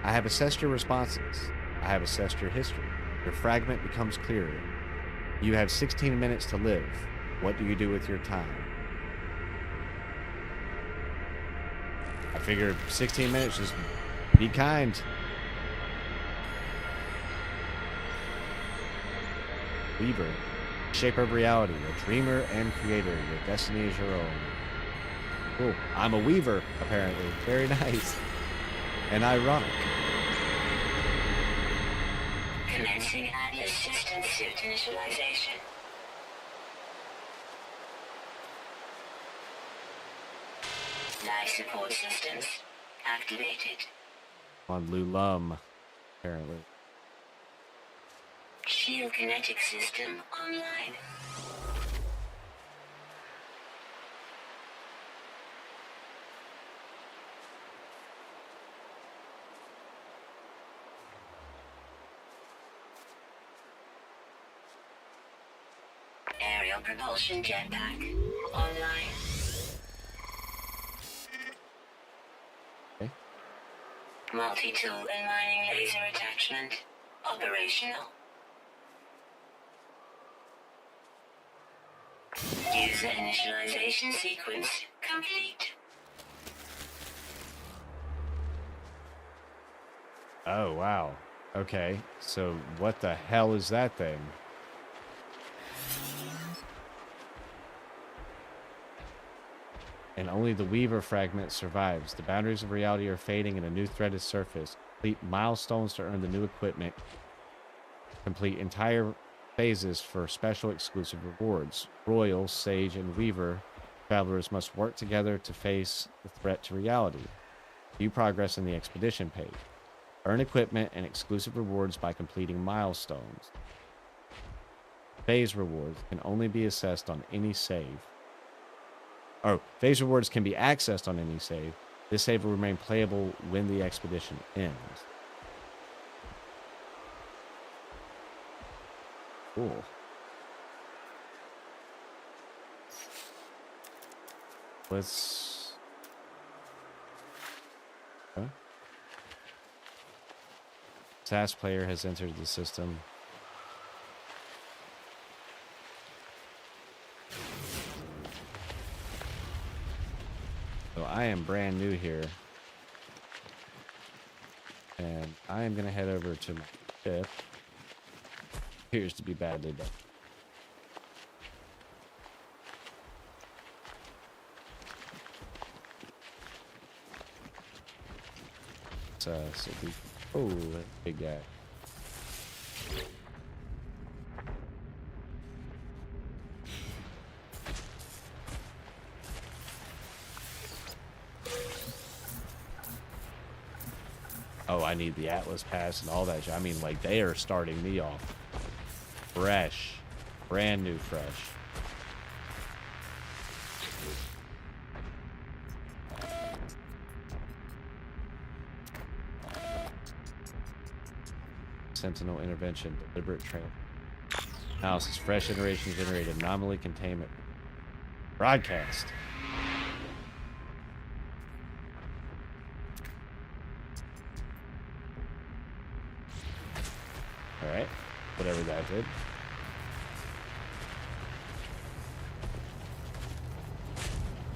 I have assessed your responses. I have assessed your history. Your fragment becomes clearer. You have 16 minutes to live. What do you do with your time? I figure 16 minutes, just be kind. Weaver, shaper of reality, a dreamer and creator. Your destiny is your own. Cool. I'm a weaver, apparently. Very nice. And ironic. Commencing Atlas system suit initialization. Life support systems activated. On Lulum, apparently. Shield kinetic system online. Aerial propulsion jetpack online. Okay. Multi-tool and mining laser attachment operational. User initialization sequence complete. Oh, wow. Okay, so what the hell is that thing? And only the Weaver fragment survives. The boundaries of reality are fading and a new threat is surfaced. Complete milestones to earn the new equipment. Complete entire phases for special exclusive rewards. Royal, Sage, and Weaver travelers must work together to face the threat to reality. View progress in the expedition page. Earn equipment and exclusive rewards by completing milestones. Phase rewards can only be assessed on any save. Phase rewards can be accessed on any save. This save will remain playable when the expedition ends. Cool. Let's... Huh? Task player has entered the system. So I am brand new here. And I am going to head over to my ship. Appears to be badly done. So oh, that's a big guy. Oh, I need the Atlas Pass and all that shit. I mean, like, they are starting me off fresh. Brand new fresh. Sentinel intervention, deliberate trail. Analysis, fresh iteration generated, anomaly containment. Broadcast. Alright, whatever that did.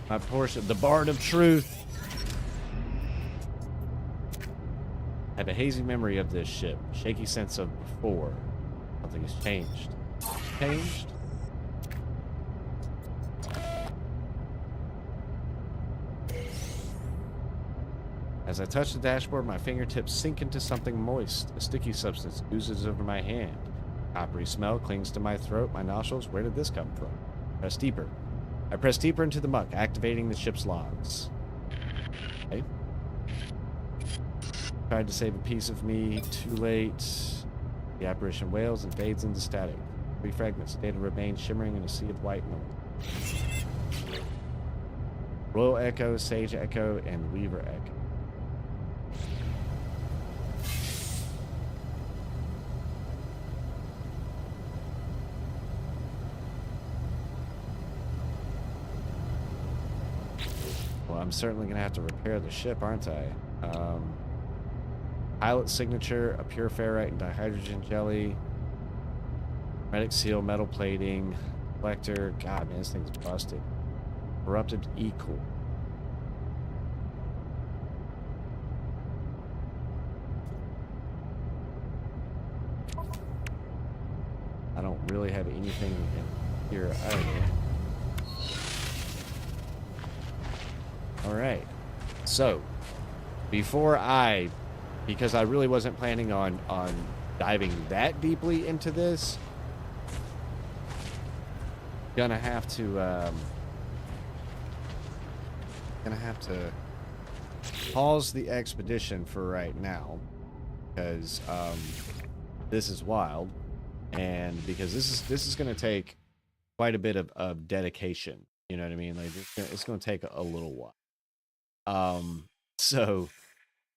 My portion, the Bard of Truth. I have a hazy memory of this ship, shaky sense of before. Something has changed. Changed? As I touch the dashboard, my fingertips sink into something moist. A sticky substance oozes over my hand. Coppery smell clings to my throat, my nostrils. Where did this come from? Press deeper. I press deeper into the muck, activating the ship's logs. Okay. Tried to save a piece of me. Too late. The apparition wails and fades into static. 3 fragments. Data remain shimmering in a sea of white noise. Royal Echo, Sage Echo, and Weaver Echo. Well, I'm certainly going to have to repair the ship, aren't I? Pilot signature, a pure ferrite and dihydrogen jelly. Medic seal, metal plating. Reflector. God, man, this thing's busted. Corrupted E-core. I don't really have anything in here either. Alright. So, because I really wasn't planning on diving that deeply into this, gonna have to pause the expedition for right now, because this is wild, and because this is gonna take quite a bit of dedication. You know what I mean? Like it's gonna take a little while. So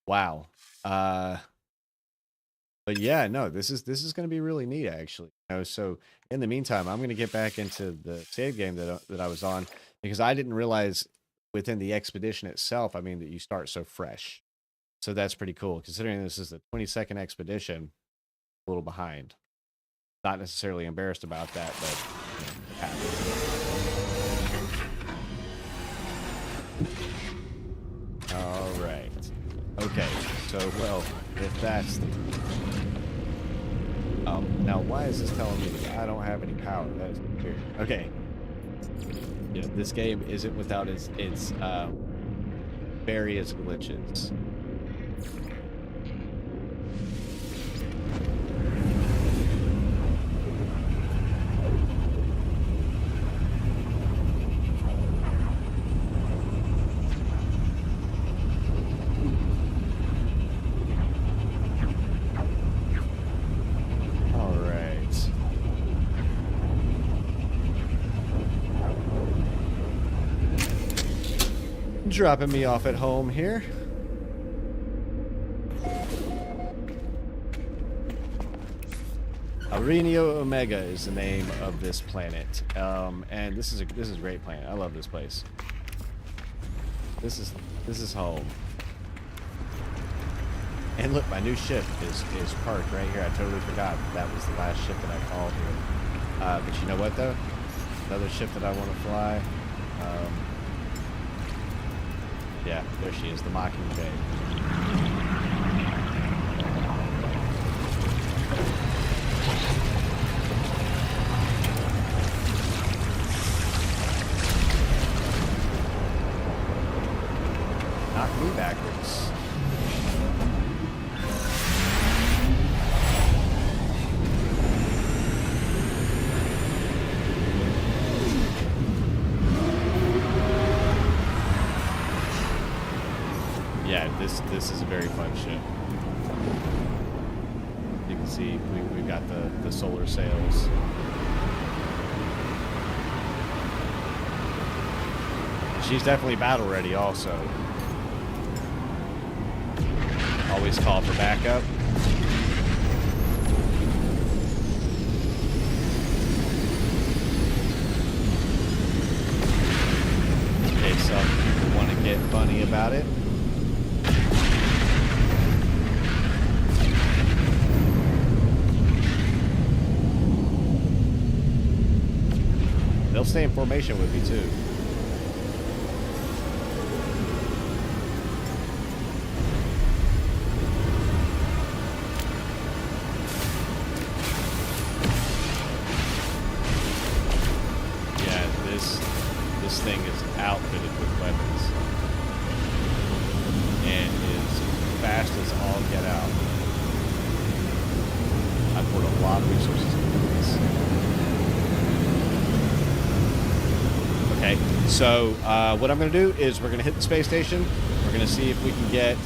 wow. But yeah, no, this is gonna be really neat, actually. You know, so in the meantime, I'm gonna get back into the save game that I was on, because I didn't realize within the expedition itself, I mean, that you start so fresh. So that's pretty cool, considering this is the 22nd expedition. A little behind. Not necessarily embarrassed about that, but all right. Okay. So, well, if that's the... now why is this telling me that I don't have any power? That is weird. Okay. Yeah, this game isn't without its various glitches. Dropping me off at home here. Arenio Omega is the name of this planet, and this is a great planet. I love this place. This is home. And look, my new ship is parked right here. I totally forgot that was the last ship that I called here. But you know what though? Another ship that I want to fly. Yeah, there she is, the Mockingjay. Knock me backwards. Yeah, this is a very fun ship. You can see we've got the solar sails. She's definitely battle ready also. Always call for backup. Okay, some people want to get funny about it. They'll stay in formation with me too. Yeah, this thing is outfitted with weapons and is fast as all get out. I poured a lot of resources into this. Okay, so what I'm going to do is we're going to hit the space station. We're going to see if we can get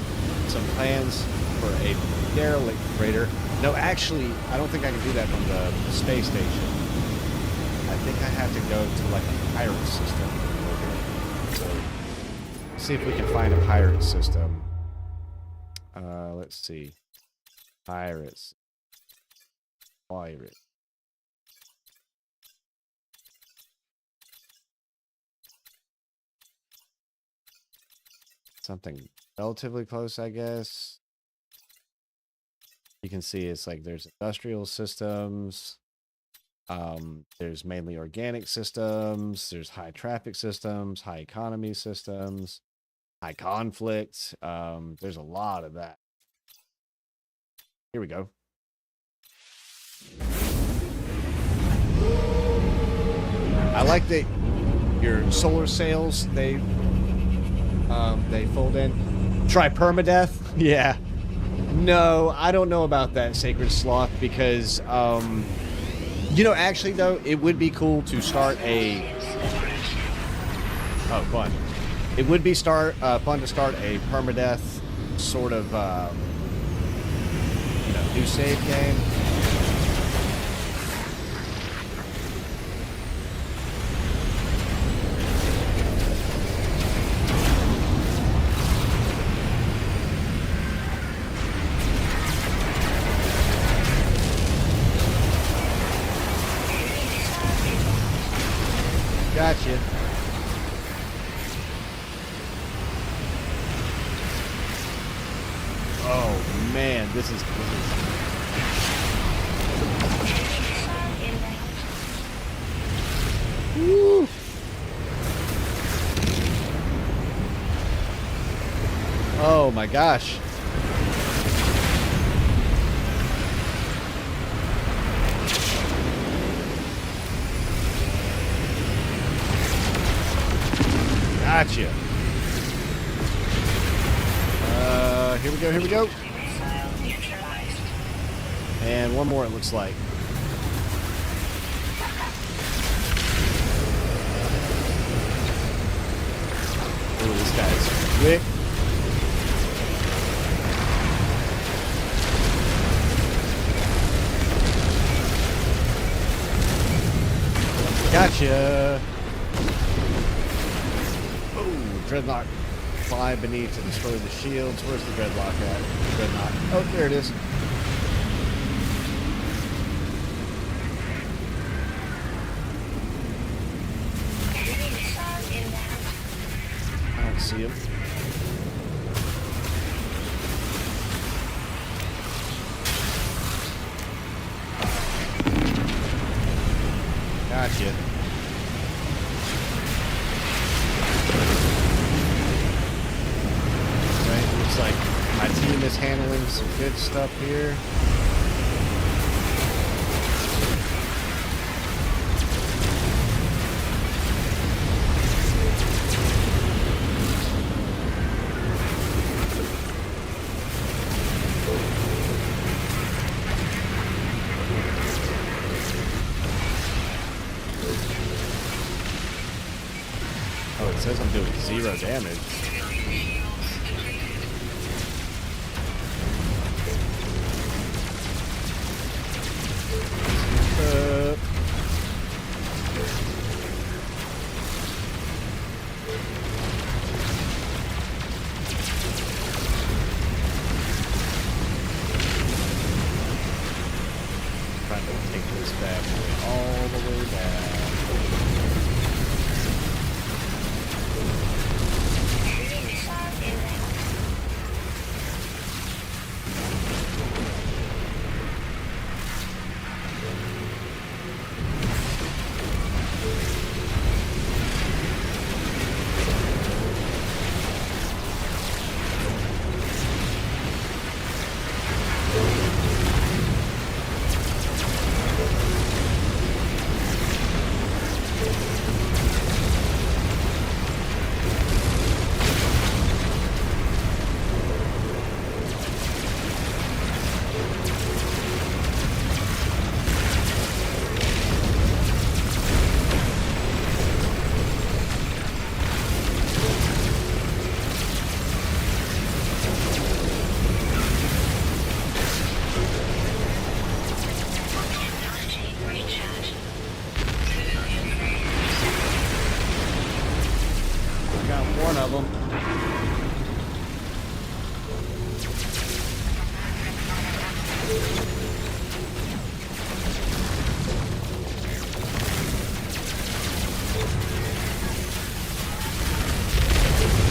some plans for a derelict freighter. No, actually, I don't think I can do that from the space station. I think I have to go to like a pirate system. So, see if we can find a pirate system. Let's see. Pirates. Pirate. Something relatively close, I guess. You can see it's like there's industrial systems. There's mainly organic systems. There's high traffic systems, high economy systems, high conflict. There's a lot of that. Here we go. I like that your solar sails, they fold in. Try permadeath? Yeah. No, I don't know about that, Sacred Sloth, because, you know, actually, though, it would be cool to start a... Oh, fun. It would be fun to start a permadeath sort of, you know, new save game. Gotcha. Oh man, this is Woo. Oh my gosh. Gotcha. Here we go. And one more, it looks like. Oh, this guy's quick. Gotcha. Dreadnought fly beneath to destroy the shields. Where's the dreadlock at? Dreadnought. Oh, there it is. I don't see him. Gotcha. Looks like my team is handling some good stuff here. Oh, it says I'm doing 0 damage. Trying to take this bad boy all the way down. of them.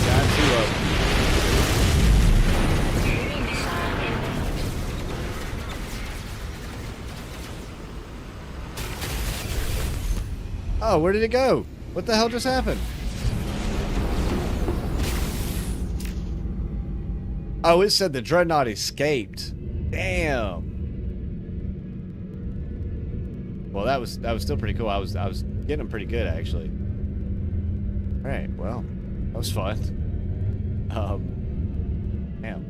Got two of them. Oh, where did it go? What the hell just happened? Oh, it said the dreadnought escaped. Damn. Well, that was still pretty cool. I was getting them pretty good actually. All right, well, that was fun. Damn.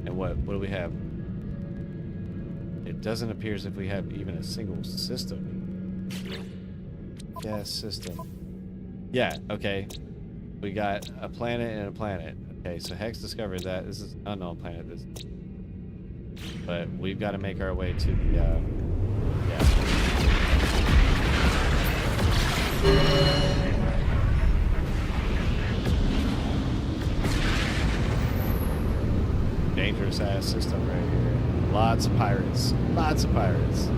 And what do we have? It doesn't appear as if we have even a single system. Gas system. Yeah, okay. We got a planet and a planet. Okay, so Hex discovered that. This is an unknown planet. But we've got to make our way to the, yeah. Dangerous ass system right here. Lots of pirates. Lots of pirates.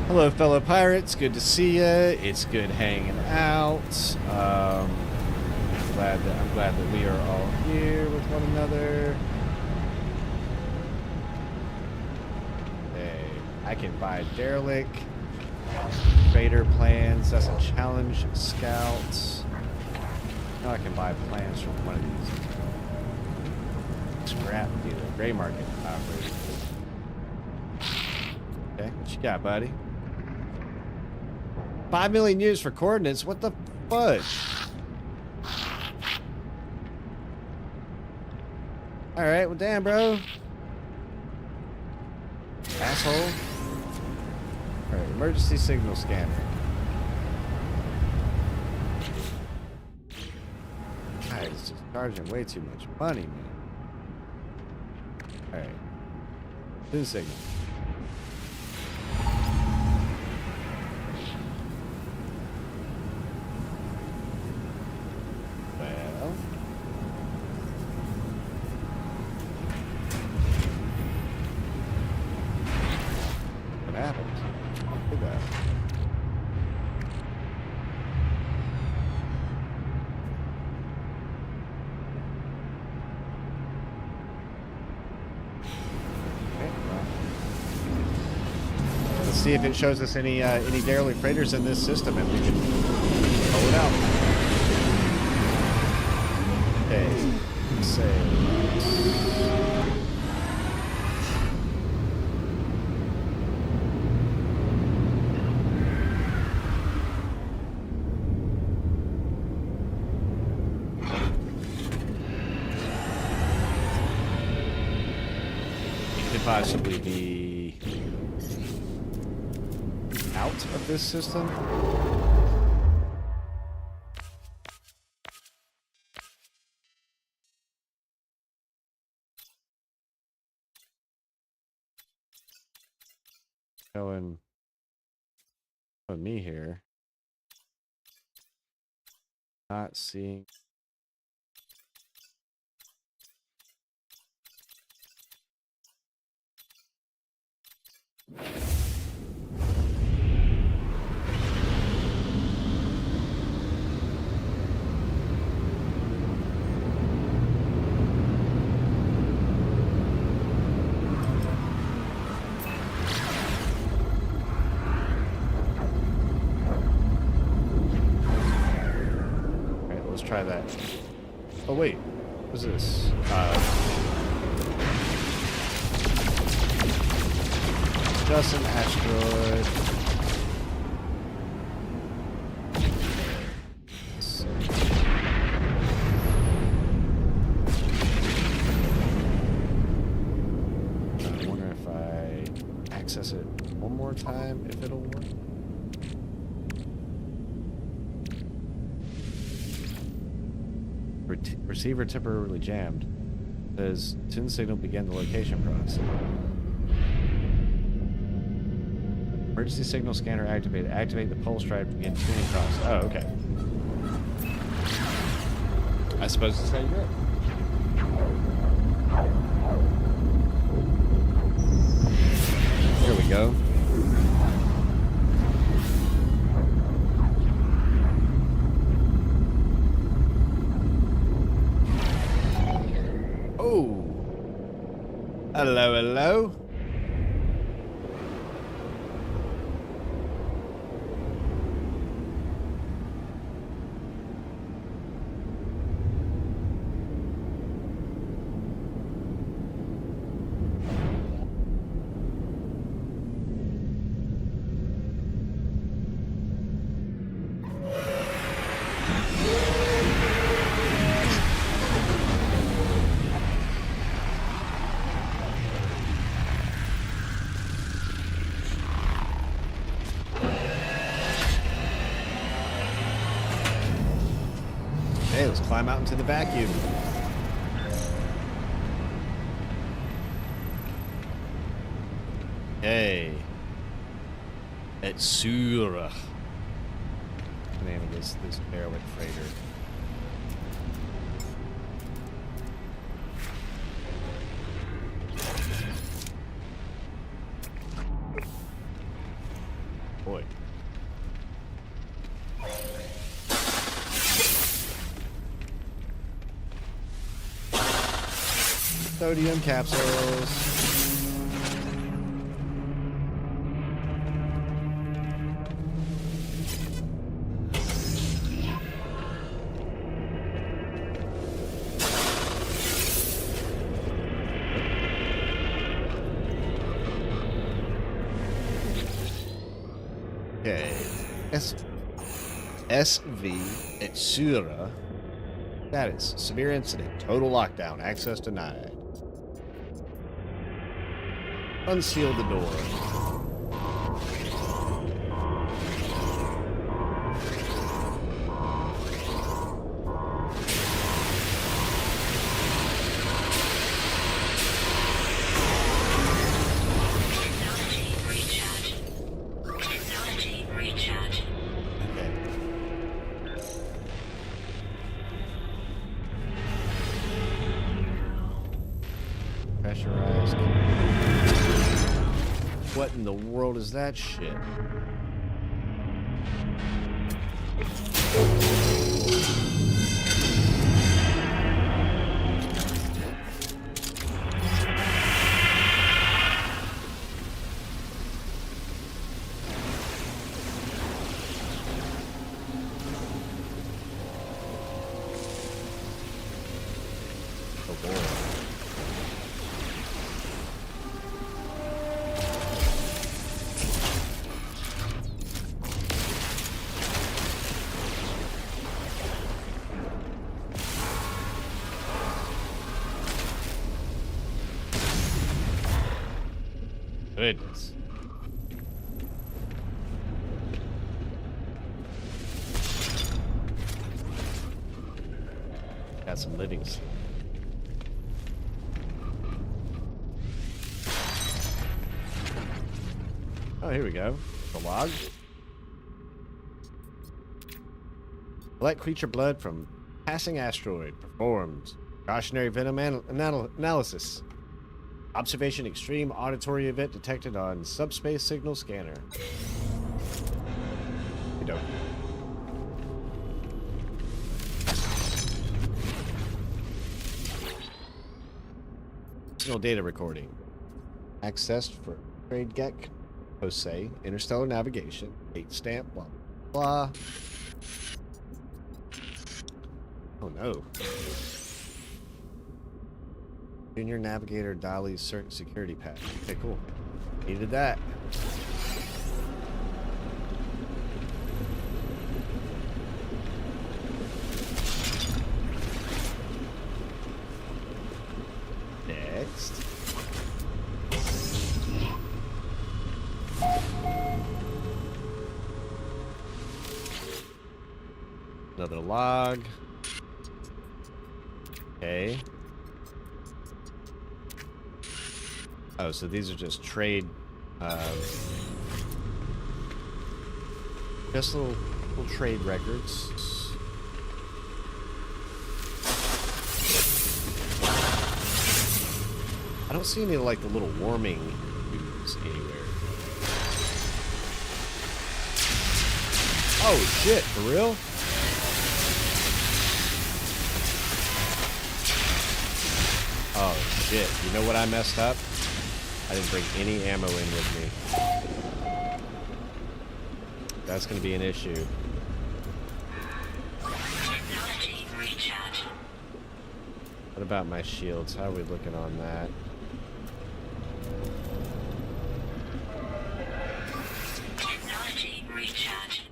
Hello, fellow pirates. Good to see ya. It's good hanging out. I'm glad that we are all here with one another. Hey, I can buy derelict, trader plans. That's a challenge scout. Now I can buy plans from one of these. Scrap dealer, gray market operator. Okay, what you got, buddy? 5 million years for coordinates? What the fudge? Alright, well damn, bro. Asshole. Alright, emergency signal scanner. Alright, it's just charging way too much money, man. Alright. Tune signal. See if it shows us any derelict freighters in this system, and we can pull it out. Okay, save. It could possibly be out of this system. Showing me here. Not seeing. Try that. Oh wait, what's this? Just an asteroid. I wonder if I access it one more time, if it'll work. Receiver temporarily jammed. Says tune signal began the location process. Emergency signal scanner activated. Activate the pulse drive to begin tuning process. Oh, okay. I suppose that's how you do it. Here we go. Oh. Hello, hello. Hey, let's climb out into the vacuum. Hey. It's Sura. The name of this derelict freighter. Boy. Sodium capsules. Okay. SV Etsura. Status. Severe incident. Total lockdown. Access denied. Unseal the door. Technology recharge. Technology recharge. Okay. Pressurized. What in the world is that shit? Oh boy. Goodness. Got some livings. Oh, here we go. The log. Collect creature blood from passing asteroid. Performed. Cautionary venom analysis. Observation extreme auditory event detected on subspace signal scanner. You don't. Signal data recording. Accessed for trade gec, Jose, interstellar navigation, date stamp, blah blah. Oh no. Junior Navigator Dolly's certain security patch. Okay, cool. Needed that. Next. Another log. Okay. Oh, so these are just trade, just little trade records. I don't see any like the little warming tubes anywhere. Oh shit, for real? Oh shit, you know what I messed up? I didn't bring any ammo in with me. That's gonna be an issue. Technology recharge. What about my shields? How are we looking on that? Technology recharge.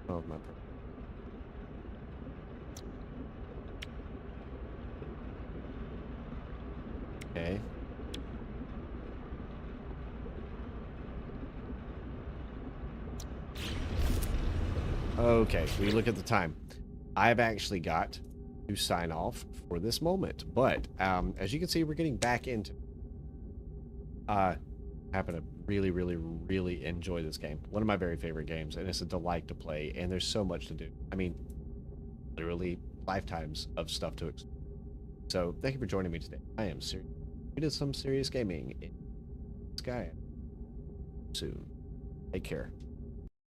Oh, my. Okay. Okay, we look at the time. I've actually got to sign off for this moment, but as you can see, we're getting back into. Happen to really enjoy this game. One of my very favorite games, and it's a delight to play. And there's so much to do. I mean, literally lifetimes of stuff to explore. So thank you for joining me today. I am serious. We did some serious gaming in Sky soon. Take care.